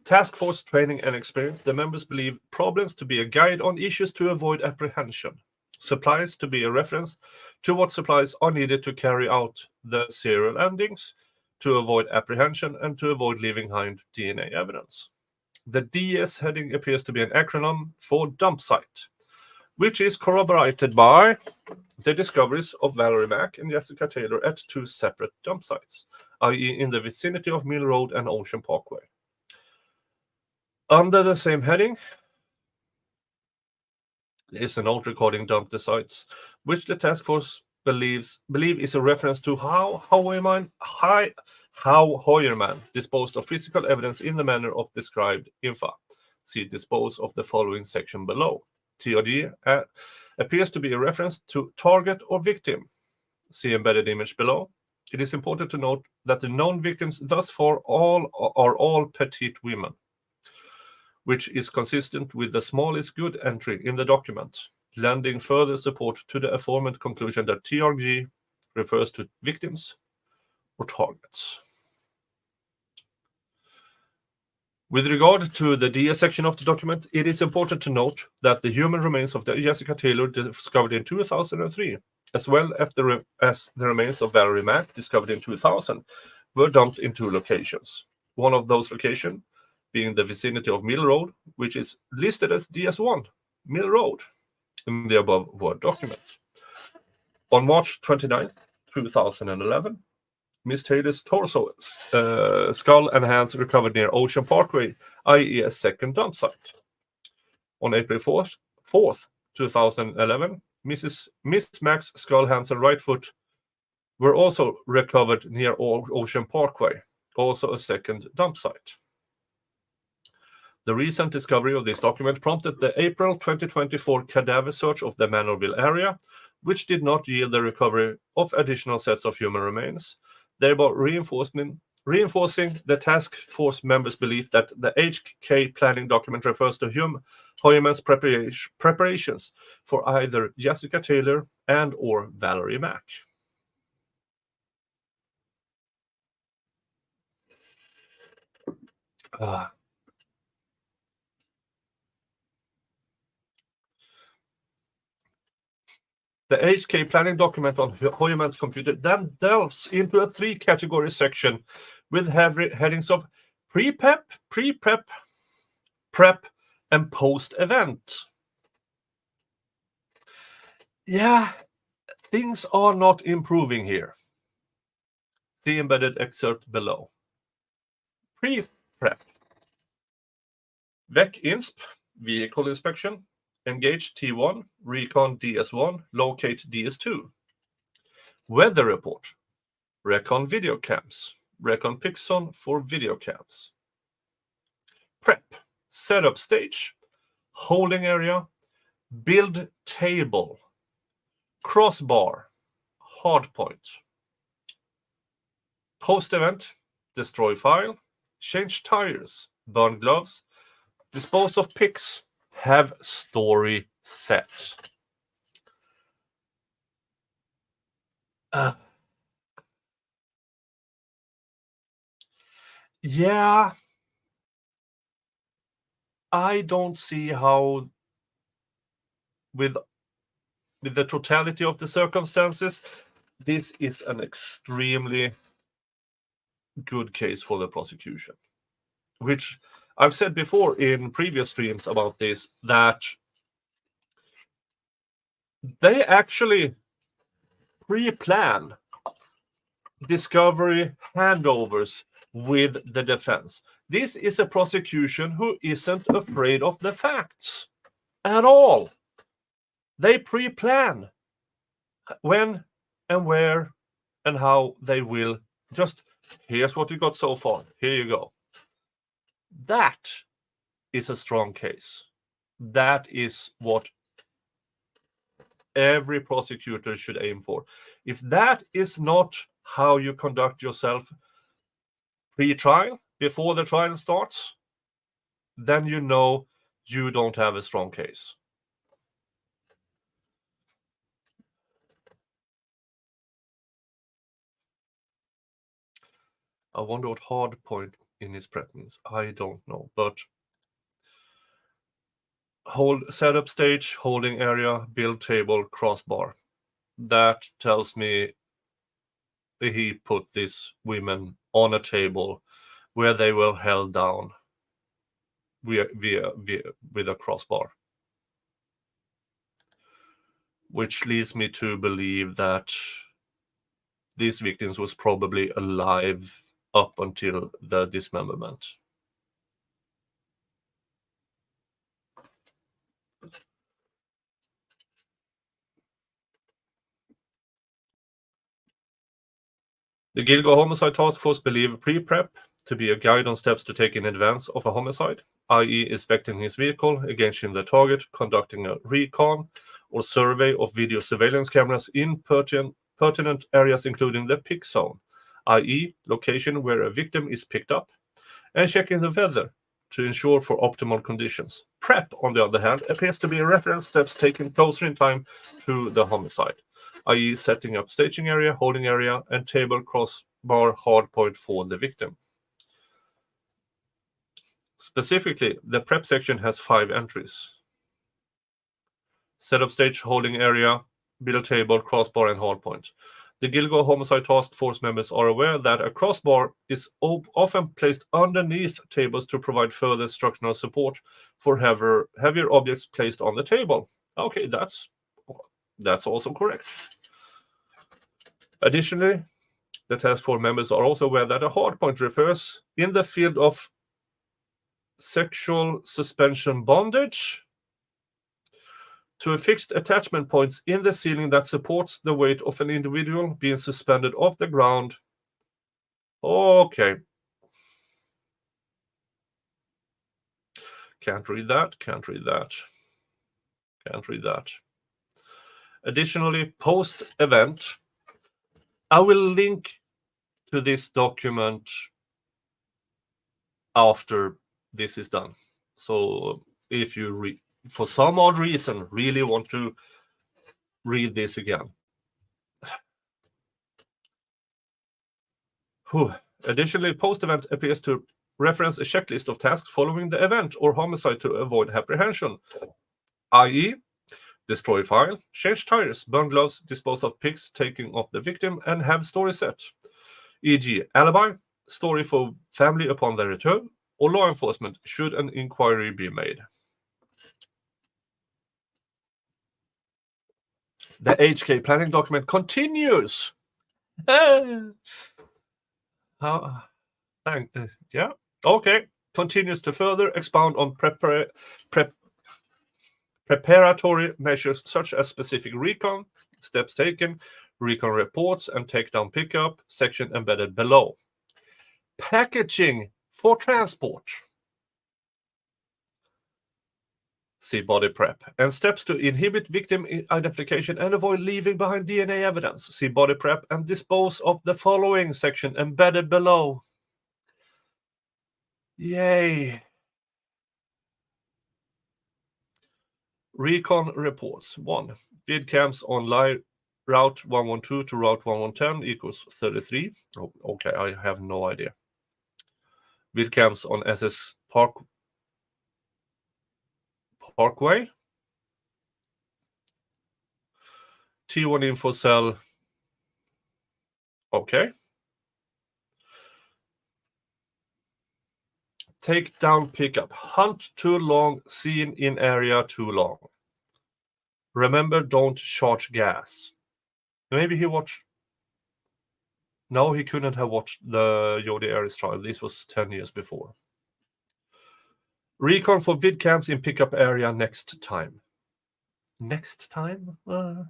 Task Force training and experience, the members believe problems to be a guide on issues to avoid apprehension. Supplies to be a reference to what supplies are needed to carry out the serial endings, to avoid apprehension, and to avoid leaving behind DNA evidence. The DS heading appears to be an acronym for dump site, which is corroborated by the discoveries of Valerie Mack and Jessica Taylor at two separate dump sites, i.e. in the vicinity of Mill Road and Ocean Parkway. Under the same heading is a note recording dump the sites, which the task force believe is a reference to how Heuermann disposed of physical evidence in the manner of described info. See dispose of the following section below. TRG appears to be a reference to target or victim. See embedded image below. It is important to note that the known victims thus far are all petite women, which is consistent with the small is good entry in the document, lending further support to the aforementioned conclusion that TRG refers to victims or targets. With regard to the DS section of the document, it is important to note that the human remains of Jessica Taylor discovered in 2003, as well as the remains of Valerie Mack discovered in 2000, were dumped in two locations. One of those locations being the vicinity of Mill Road, which is listed as DS1, Mill Road, in the above Word document. On March 29th, 2011, Miss Taylor's torso, skull and hands recovered near Ocean Parkway, i.e. a second dump site. On April 4th, 2011, Miss Mack's skull, hands and right foot were also recovered near Ocean Parkway, also a second dump site. The recent discovery of this document prompted the April 2024 cadaver search of the Manorville area, which did not yield the recovery of additional sets of human remains, thereby reinforcing the task force members' belief that the HK planning document refers to Heuermann's preparations for either Jessica Taylor and or Valerie Mack. The HK planning document on Heuermann's computer then delves into a three-category section with headings of pre-prep, prep, and post-event. Yeah, things are not improving here. The embedded excerpt below. Pre-prep. VEC INSP, vehicle inspection. Engage T1, recon DS1, locate DS2. Weather report. Recon video cams. Recon Pixon for video cams. Prep. Setup stage. Holding area. Build table. Crossbar. Hardpoint. Post-event. Destroy file. Change tires. Burn gloves. Dispose of pics. Have story set. Yeah, I don't see how, with the totality of the circumstances, this is an extremely good case for the prosecution, which I've said before in previous streams about this, that They actually pre-plan discovery handovers with the defense. This is a prosecution who isn't afraid of the facts at all. They pre-plan when and where and how they will. Just here's what you got so far. Here you go. That is a strong case. That is what every prosecutor should aim for. If that is not how you conduct yourself pre-trial, before the trial starts, then you know you don't have a strong case. I wonder what hard point in his prep means. I don't know, but setup stage, holding area, build table, crossbar. That tells me he put these women on a table where they were held down with a crossbar. Which leads me to believe that these victims was probably alive up until the dismemberment. The Gilgo Homicide Task Force believe pre-prep to be a guide on steps to take in advance of a homicide, i.e. inspecting his vehicle, engaging the target, conducting a recon or survey of video surveillance cameras in pertinent areas including the pick zone, i.e. location where a victim is picked up, and checking the weather to ensure for optimal conditions. Prep, on the other hand, appears to be reference steps taken closer in time to the homicide, i.e. setting up staging area, holding area, and table crossbar hardpoint for the victim. Specifically, the prep section has 5 entries. Setup stage, holding area, build table, crossbar, and hardpoint. The Gilgo Homicide Task Force members are aware that a crossbar is often placed underneath tables to provide further structural support for heavier objects placed on the table. Okay, that's also correct. Additionally, the task force members are also aware that a hardpoint refers in the field of sexual suspension bondage to a fixed attachment points in the ceiling that supports the weight of an individual being suspended off the ground. Okay. Can't read that. Additionally, post-event, I will link to this document after this is done. So if you for some odd reason really want to read this again. Additionally, post-event appears to reference a checklist of tasks following the event or homicide to avoid apprehension, i.e. destroy file, change tires, burn gloves, dispose of pics taking off the victim, and have story set, e.g. alibi, story for family upon their return, or law enforcement should an inquiry be made. The HK planning document continues. Continues to further expound on preparatory measures such as specific recon, steps taken, recon reports, and takedown pickup, section embedded below. Packaging for transport. See body prep. And steps to inhibit victim identification and avoid leaving behind DNA evidence. See body prep and dispose of the following, section embedded below. Yay. Recon reports. 1. Vid cams on live route 112 to route 1110 equals 33. Oh, okay, I have no idea. Vid cams on SS Parkway. T1 info cell. Okay. Takedown pickup. Hunt too long, seen in area too long. Remember, don't charge gas. Maybe he watched... No, he couldn't have watched the Jodi Arias trial. This was 10 years before. Recon for vidcams in pickup area next time. Next time? The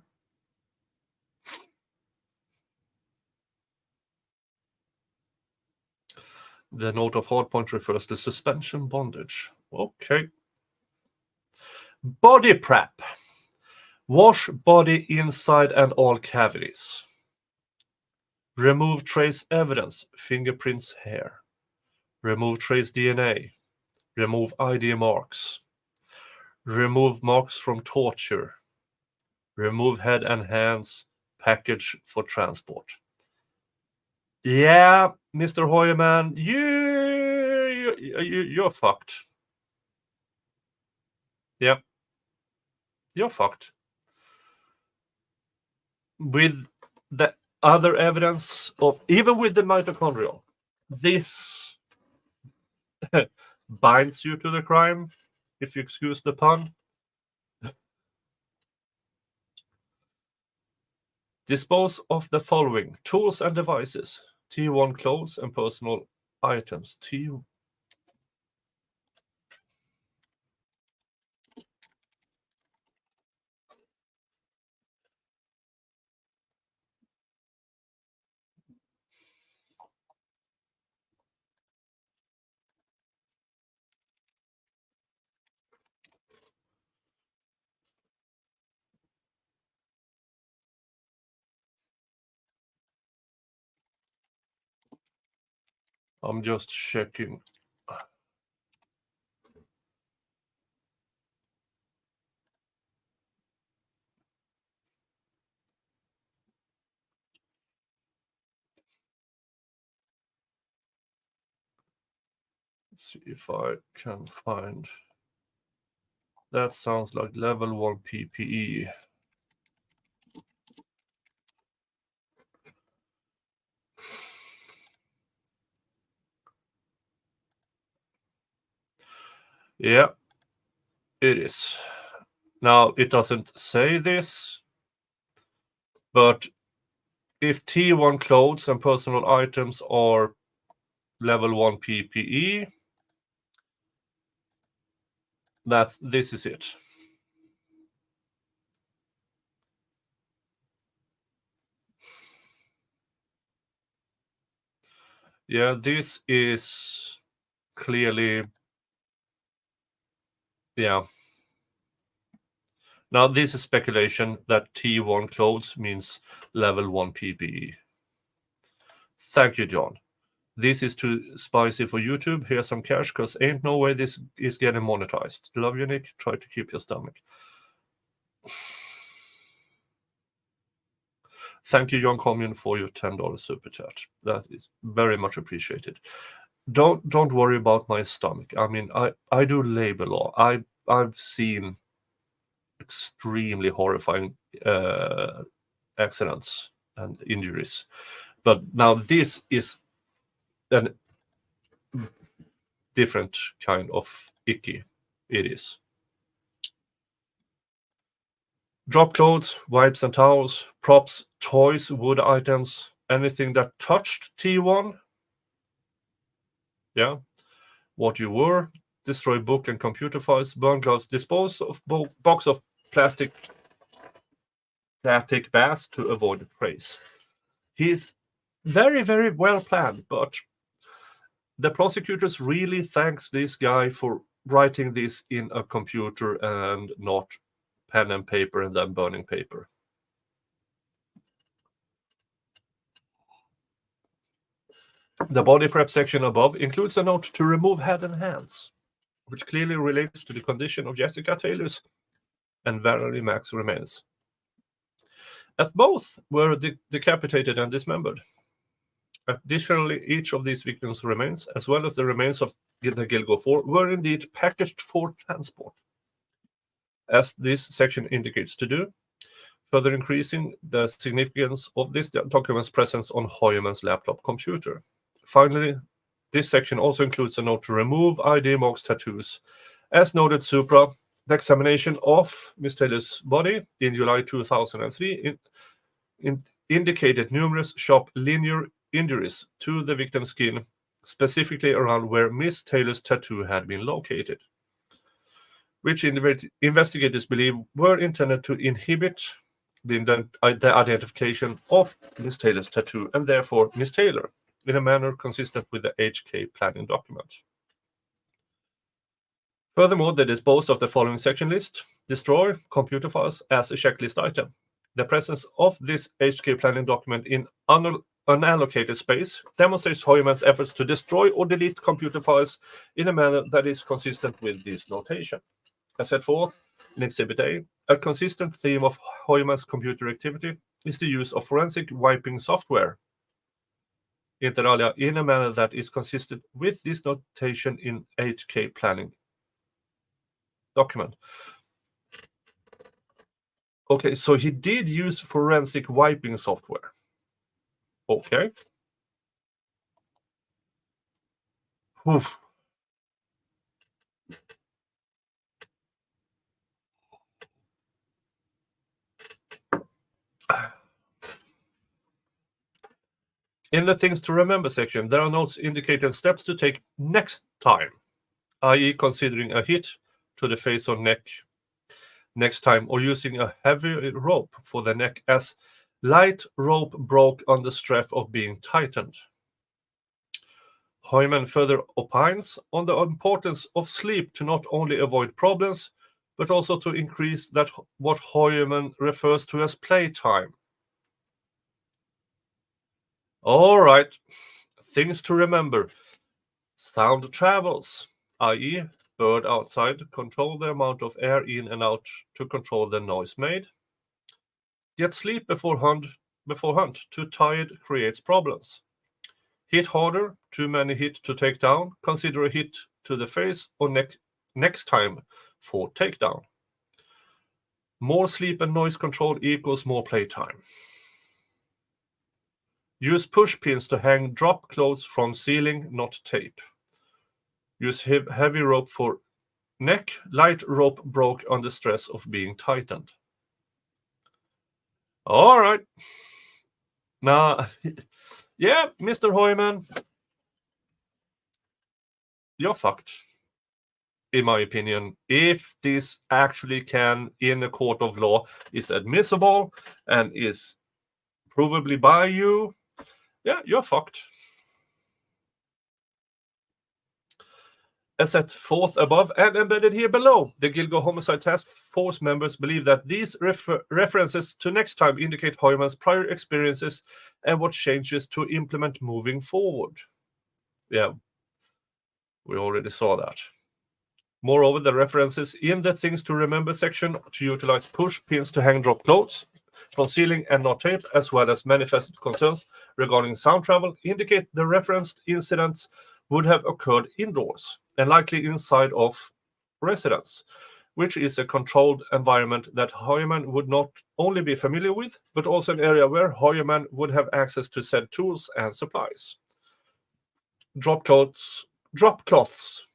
note of hardpoint refers to suspension bondage. Okay. Body prep. Wash body inside and all cavities. Remove trace evidence, fingerprints, hair. Remove trace DNA. Remove ID marks. Remove marks from torture. Remove head and hands, package for transport. Yeah, Mr. Heuermann, you're fucked. Yeah, you're fucked. With the other evidence, of even with the mitochondrial, this binds you to the crime, if you excuse the pun. Dispose of the following: tools and devices, T1 clothes and personal items. I'm just checking. Let's see if I can find. That sounds like level 1 PPE. Yeah, it is. Now, it doesn't say this, but if T1 clothes and personal items are level 1 PPE, this is it. Yeah, this is clearly... Yeah. Now, this is speculation that T1 clothes means level 1 PPE. Thank you, John. This is too spicy for YouTube. Here's some cash, because ain't no way this is getting monetized. Love you, Nick. Try to keep your stomach. Thank you, John Commune, for your $10 super chat. That is very much appreciated. Don't worry about my stomach. I mean, I do labor law. I've seen extremely horrifying accidents and injuries, but now this is a different kind of icky. It is. Drop clothes, wipes and towels, props, toys, wood items, anything that touched T1. Yeah. What you were, destroy book and computer files, burn clothes, dispose of box of plastic bass to avoid trace. He's very, very well planned, but the prosecutors really thanks this guy for writing this in a computer and not pen and paper and then burning paper. The body prep section above includes a note to remove head and hands, which clearly relates to the condition of Jessica Taylor's and Valerie Mack's remains, as both were decapitated and dismembered. Additionally, each of these victims' remains, as well as the remains of the Gilgo 4, were indeed packaged for transport, as this section indicates to do, further increasing the significance of this document's presence on Heuermann's laptop computer. Finally, this section also includes a note to remove ID marks tattoos. As noted, Supra, The examination of Miss Taylor's body in July 2003 indicated numerous sharp linear injuries to the victim's skin, specifically around where Miss Taylor's tattoo had been located, which investigators believe were intended to inhibit the identification of Miss Taylor's tattoo and therefore Miss Taylor in a manner consistent with the HK planning document. Furthermore, they disposed of the following section list: destroy computer files as a checklist item. The presence of this HK planning document in unallocated space demonstrates Heuermann's efforts to destroy or delete computer files in a manner that is consistent with this notation. As set forth in Exhibit A consistent theme of Heuermann's computer activity is the use of forensic wiping software, inter alia, in a manner that is consistent with this notation in HK planning document. Okay, so he did use forensic wiping software. Okay. Oof. In the things to remember section, there are notes indicating steps to take next time, i.e. considering a hit to the face or neck next time, or using a heavy rope for the neck, as light rope broke under stress of being tightened. Heuermann further opines on the importance of sleep to not only avoid problems, but also to increase that what Heuermann refers to as playtime. All right, things to remember. Sound travels, i.e. bird outside, control the amount of air in and out to control the noise made. Get sleep before hunt, too tired creates problems. Hit harder, too many hit to take down, consider a hit to the face or neck next time for takedown. More sleep and noise control equals more playtime. Use push pins to hang drop clothes from ceiling, not tape. Use heavy rope for neck, light rope broke under stress of being tightened. All right. Now, yeah, Mr. Heuermann, you're fucked. In my opinion, if this actually can, in a court of law, is admissible and is provably by you, yeah, you're fucked. As set forth above and embedded here below, the Gilgo Homicide Task Force members believe that these references to next time indicate Heuermann's prior experiences and what changes to implement moving forward. Yeah, we already saw that. Moreover, the references in the Things to Remember section to utilize push pins to hang drop clothes from ceiling and not tape, as well as manifested concerns regarding sound travel, indicate the referenced incidents would have occurred indoors and likely inside of residence, which is a controlled environment that Heuermann would not only be familiar with, but also an area where Heuermann would have access to said tools and supplies. Drop cloths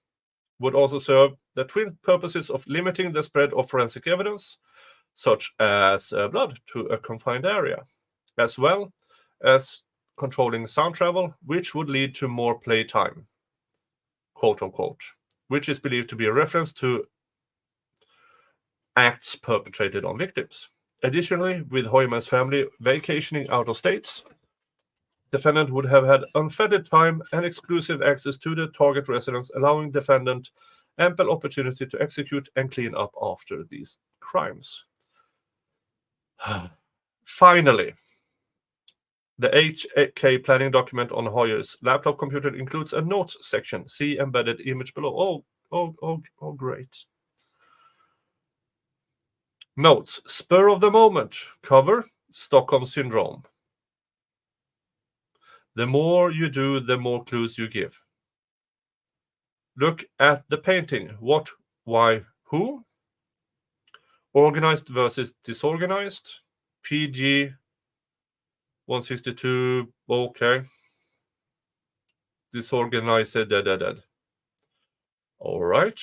would also serve the twin purposes of limiting the spread of forensic evidence, such as blood, to a confined area, as well as controlling sound travel, which would lead to more playtime, quote unquote, which is believed to be a reference to acts perpetrated on victims. Additionally, with Heuermann's family vacationing out of states, defendant would have had unfettered time and exclusive access to the target residence, allowing defendant ample opportunity to execute and clean up after these crimes. Finally, the HK planning document on Heuer's laptop computer includes a notes section. See embedded image below. Oh, great. Notes: spur of the moment. Cover: Stockholm Syndrome. The more you do, the more clues you give. Look at the painting. What, why, who? Organized versus disorganized. PG 162. Okay. Disorganized. Dead. All right.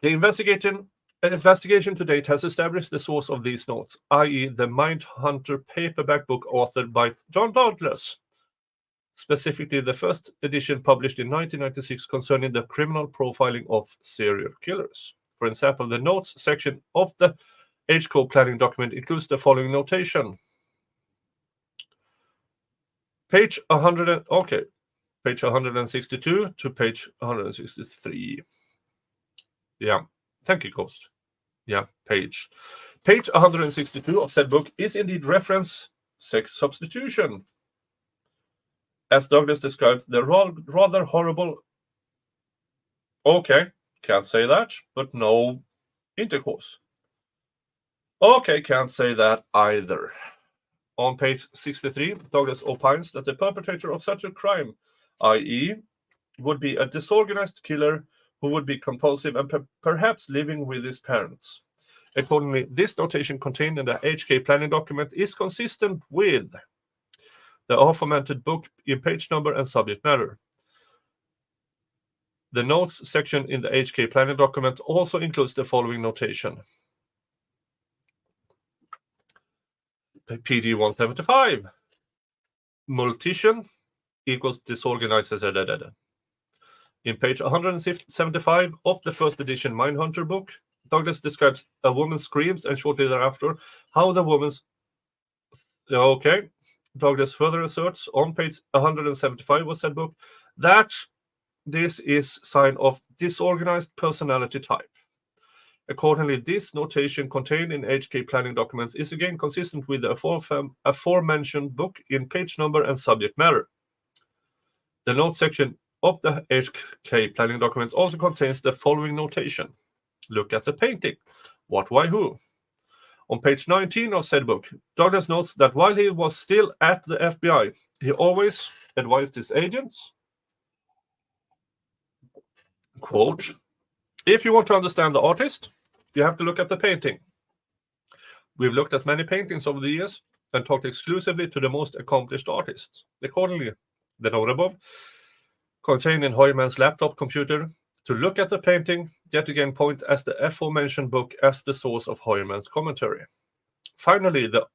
The investigation to date has established the source of these notes, i.e. the Mindhunter paperback book authored by John Douglas, specifically the first edition published in 1996 concerning the criminal profiling of serial killers. For example, the notes section of the HCO planning document includes the following notation. Page 162 to page 163. Yeah, thank you, Ghost. Yeah, page 162 of said book is indeed reference sex substitution. As Douglas describes the rather horrible... Okay, can't say that, but no intercourse. Okay, can't say that either. On page 63, Douglas opines that the perpetrator of such a crime, i.e., would be a disorganized killer who would be compulsive and perhaps living with his parents. Accordingly, this notation contained in the HK planning document is consistent with the aforementioned book in page number and subject matter. The notes section in the HK planning document also includes the following notation. PD 175. Multition equals disorganized. In page 175 of the first edition Mindhunter book, Douglas describes a woman screams and shortly thereafter how the woman's... Okay. Douglas further asserts on page 175 of said book that this is sign of disorganized personality type. Accordingly, this notation contained in HK planning documents is again consistent with the aforementioned book in page number and subject matter. The note section of the HK planning documents also contains the following notation. Look at the painting. What, why, who? On page 19 of said book, Douglas notes that while he was still at the FBI, he always advised his agents, quote, if you want to understand the artist, you have to look at the painting. We've looked at many paintings over the years and talked exclusively to the most accomplished artists. Accordingly, the note above, contained in Heuermann's laptop computer, to look at the painting, yet again point as the aforementioned book as the source of Heuermann's commentary. Finally, the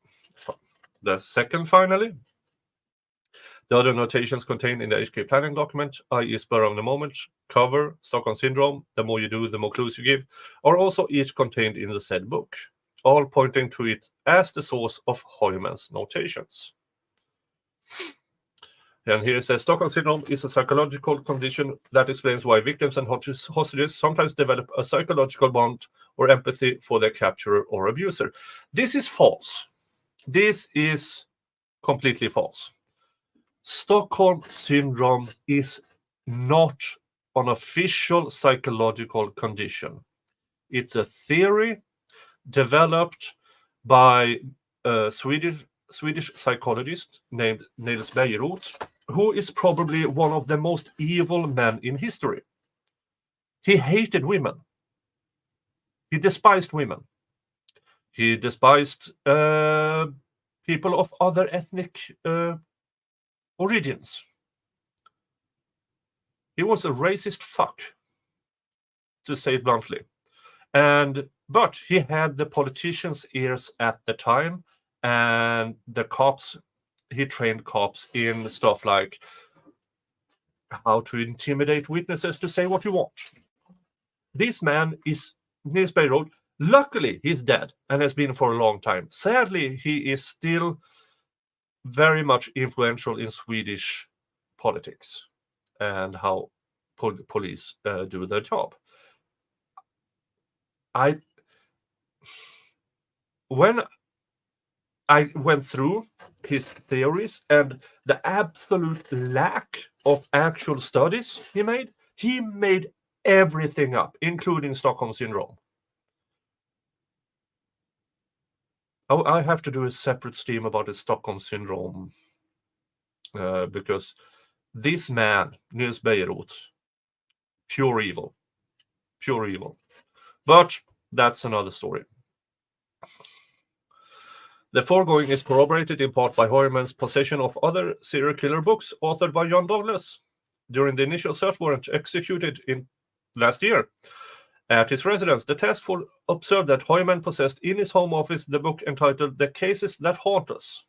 other notations contained in the HK planning document, i.e. spur of the moment, cover, Stockholm Syndrome, the more you do, the more clues you give, are also each contained in the said book, all pointing to it as the source of Heuermann's notations. And here it says, Stockholm Syndrome is a psychological condition that explains why victims and hostages sometimes develop a psychological bond or empathy for their capturer or abuser. This is false. This is completely false. Stockholm Syndrome is not an official psychological condition. It's a theory developed by a Swedish psychologist named Niels Bejerot, who is probably one of the most evil men in history. He hated women. He despised women. He despised people of other ethnic origins. He was a racist fuck, to say it bluntly. But he had the politicians' ears at the time, and the cops, he trained cops in stuff like how to intimidate witnesses to say what you want. This man is Niels Bejerot. Luckily, he's dead and has been for a long time. Sadly, he is still very much influential in Swedish politics and how police do their job. When I went through his theories and the absolute lack of actual studies he made everything up, including Stockholm Syndrome. I have to do a separate stream about the Stockholm Syndrome because this man, Niels Bejerot, pure evil. But that's another story. The foregoing is corroborated in part by Heuermann's possession of other serial killer books authored by John Douglas during the initial search warrant executed in last year. At his residence, the task force observed that Heuermann possessed in his home office the book entitled The Cases That Haunt Us,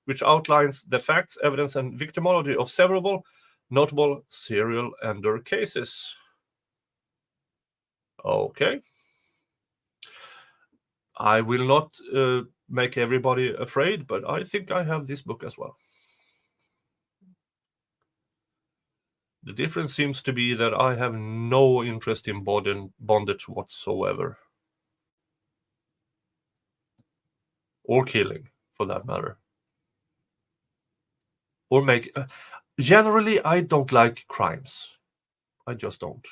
which outlines the facts, evidence, and victimology of several notable serial ender cases. Okay. I will not make everybody afraid, but I think I have this book as well. The difference seems to be that I have no interest in bondage whatsoever. Or killing, for that matter. Or make... generally, I don't like crimes. I just don't.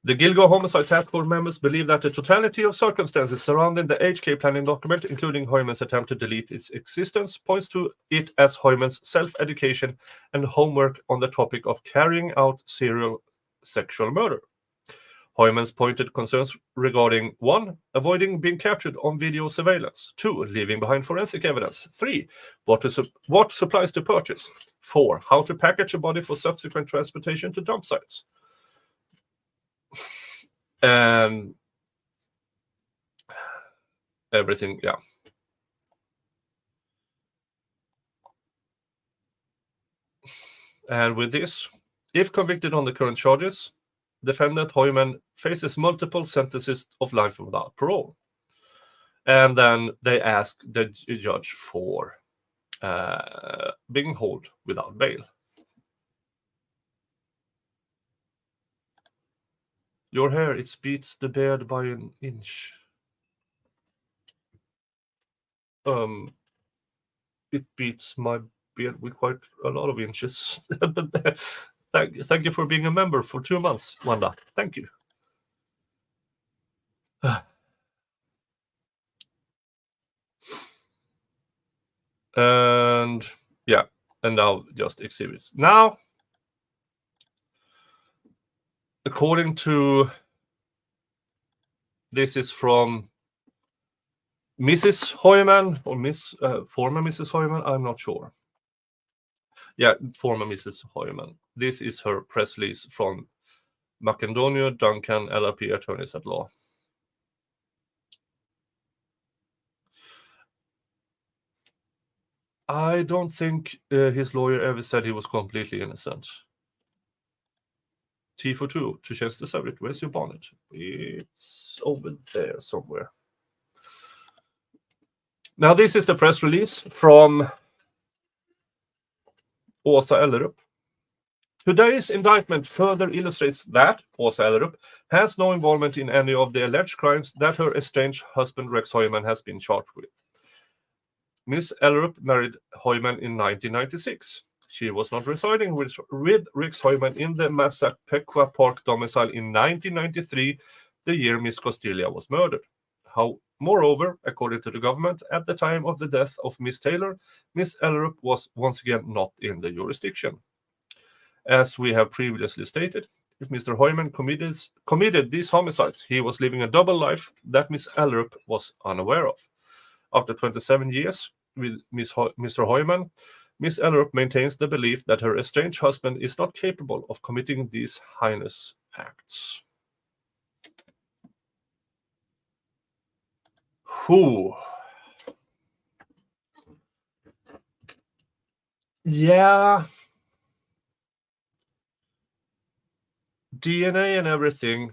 The Gilgo Homicide Task Force members believe that the totality of circumstances surrounding the HK planning document, including Heuermann's attempt to delete its existence, points to it as Heuermann's self-education and homework on the topic of carrying out serial sexual murder. Heuermann's pointed concerns regarding 1. Avoiding being captured on video surveillance. 2. Leaving behind forensic evidence. 3. What supplies to purchase. 4. How to package a body for subsequent transportation to dump sites. And everything, yeah. And with this, if convicted on the current charges, defendant Heuermann faces multiple sentences of life without parole. And then they ask the judge for being held without bail. Your hair, it beats the beard by an inch. It beats my beard with quite a lot of inches. But thank you for being a member for 2 months, Wanda. Thank you. And yeah, and now just exhibits. Now, according to, this is from Mrs. Heuermann or former Mrs. Heuermann, I'm not sure. Yeah, former Mrs. Heuermann. This is her press release from Macedonia Duncan, LLP, attorneys at law. I don't think his lawyer ever said he was completely innocent. T for 2, to change the subject. Where's your bonnet? It's over there somewhere. Now, this is the press release from Åsa Ellerup. Today's indictment further illustrates that Åsa Ellerup has no involvement in any of the alleged crimes that her estranged husband Rex Heuermann has been charged with. Ms. Ellerup married Heuermann in 1996. She was not residing with Rex Heuermann in the Massapequa Park domicile in 1993, the year Ms. Costilla was murdered. Moreover, according to the government, at the time of the death of Miss Taylor, Ms. Ellerup was once again not in the jurisdiction. As we have previously stated, if Mr. Heuermann committed these homicides, he was living a double life that Ms. Ellerup was unaware of. After 27 years with Mr. Heuermann, Ms. Ellerup maintains the belief that her estranged husband is not capable of committing these heinous acts. Whew. Yeah. DNA and everything.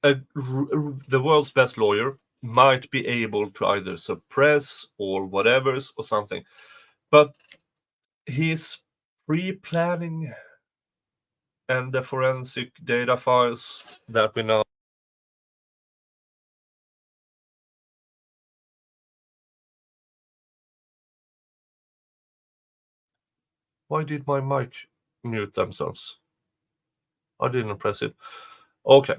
The world's best lawyer might be able to either suppress or whatever or something, but his pre-planning and the forensic data files that we know. Why did my mic mute themselves? I didn't press it. Okay.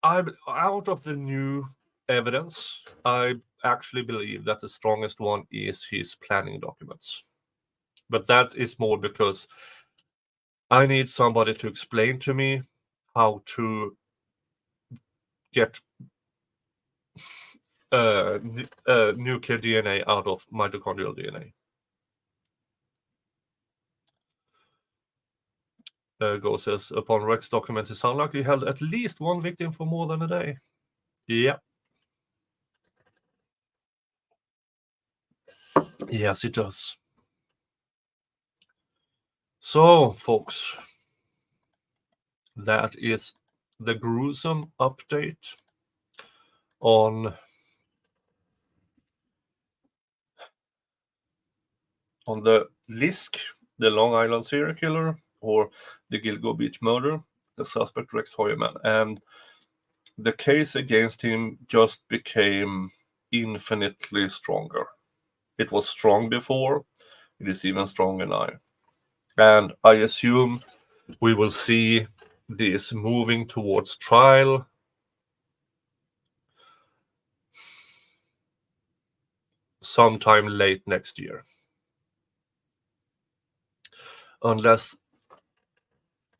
Out of the new evidence, I actually believe that the strongest one is his planning documents. But that is more because I need somebody to explain to me how to get nuclear DNA out of mitochondrial DNA. Go says, upon Rex documents, it sounds like he held at least one victim for more than a day. Yeah. Yes, it does. So, folks, that is the gruesome update on the LISK, the Long Island serial killer, or the Gilgo Beach murder, the suspect Rex Heuermann. And the case against him just became infinitely stronger. It was strong before, it is even stronger now. And I assume we will see this moving towards trial sometime late next year. Unless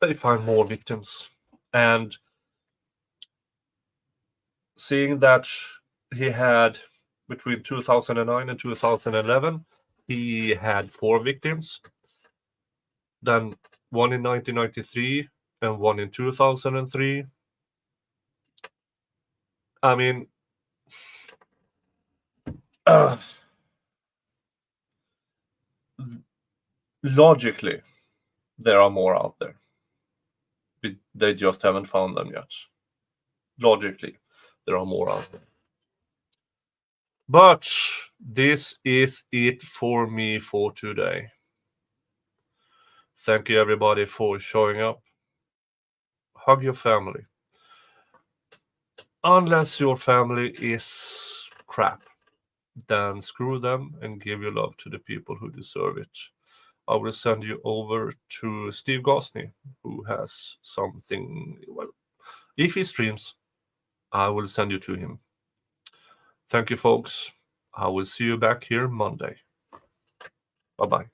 they find more victims. And seeing that he had, between 2009 and 2011, he had 4 victims. Then one in 1993 and one in 2003. I mean, logically, there are more out there. They just haven't found them yet. Logically, there are more out there. But this is it for me for today. Thank you, everybody, for showing up. Hug your family. Unless your family is crap, then screw them and give your love to the people who deserve it. I will send you over to Steve Gosney, who has something. Well, if he streams, I will send you to him. Thank you, folks. I will see you back here Monday. Bye-bye.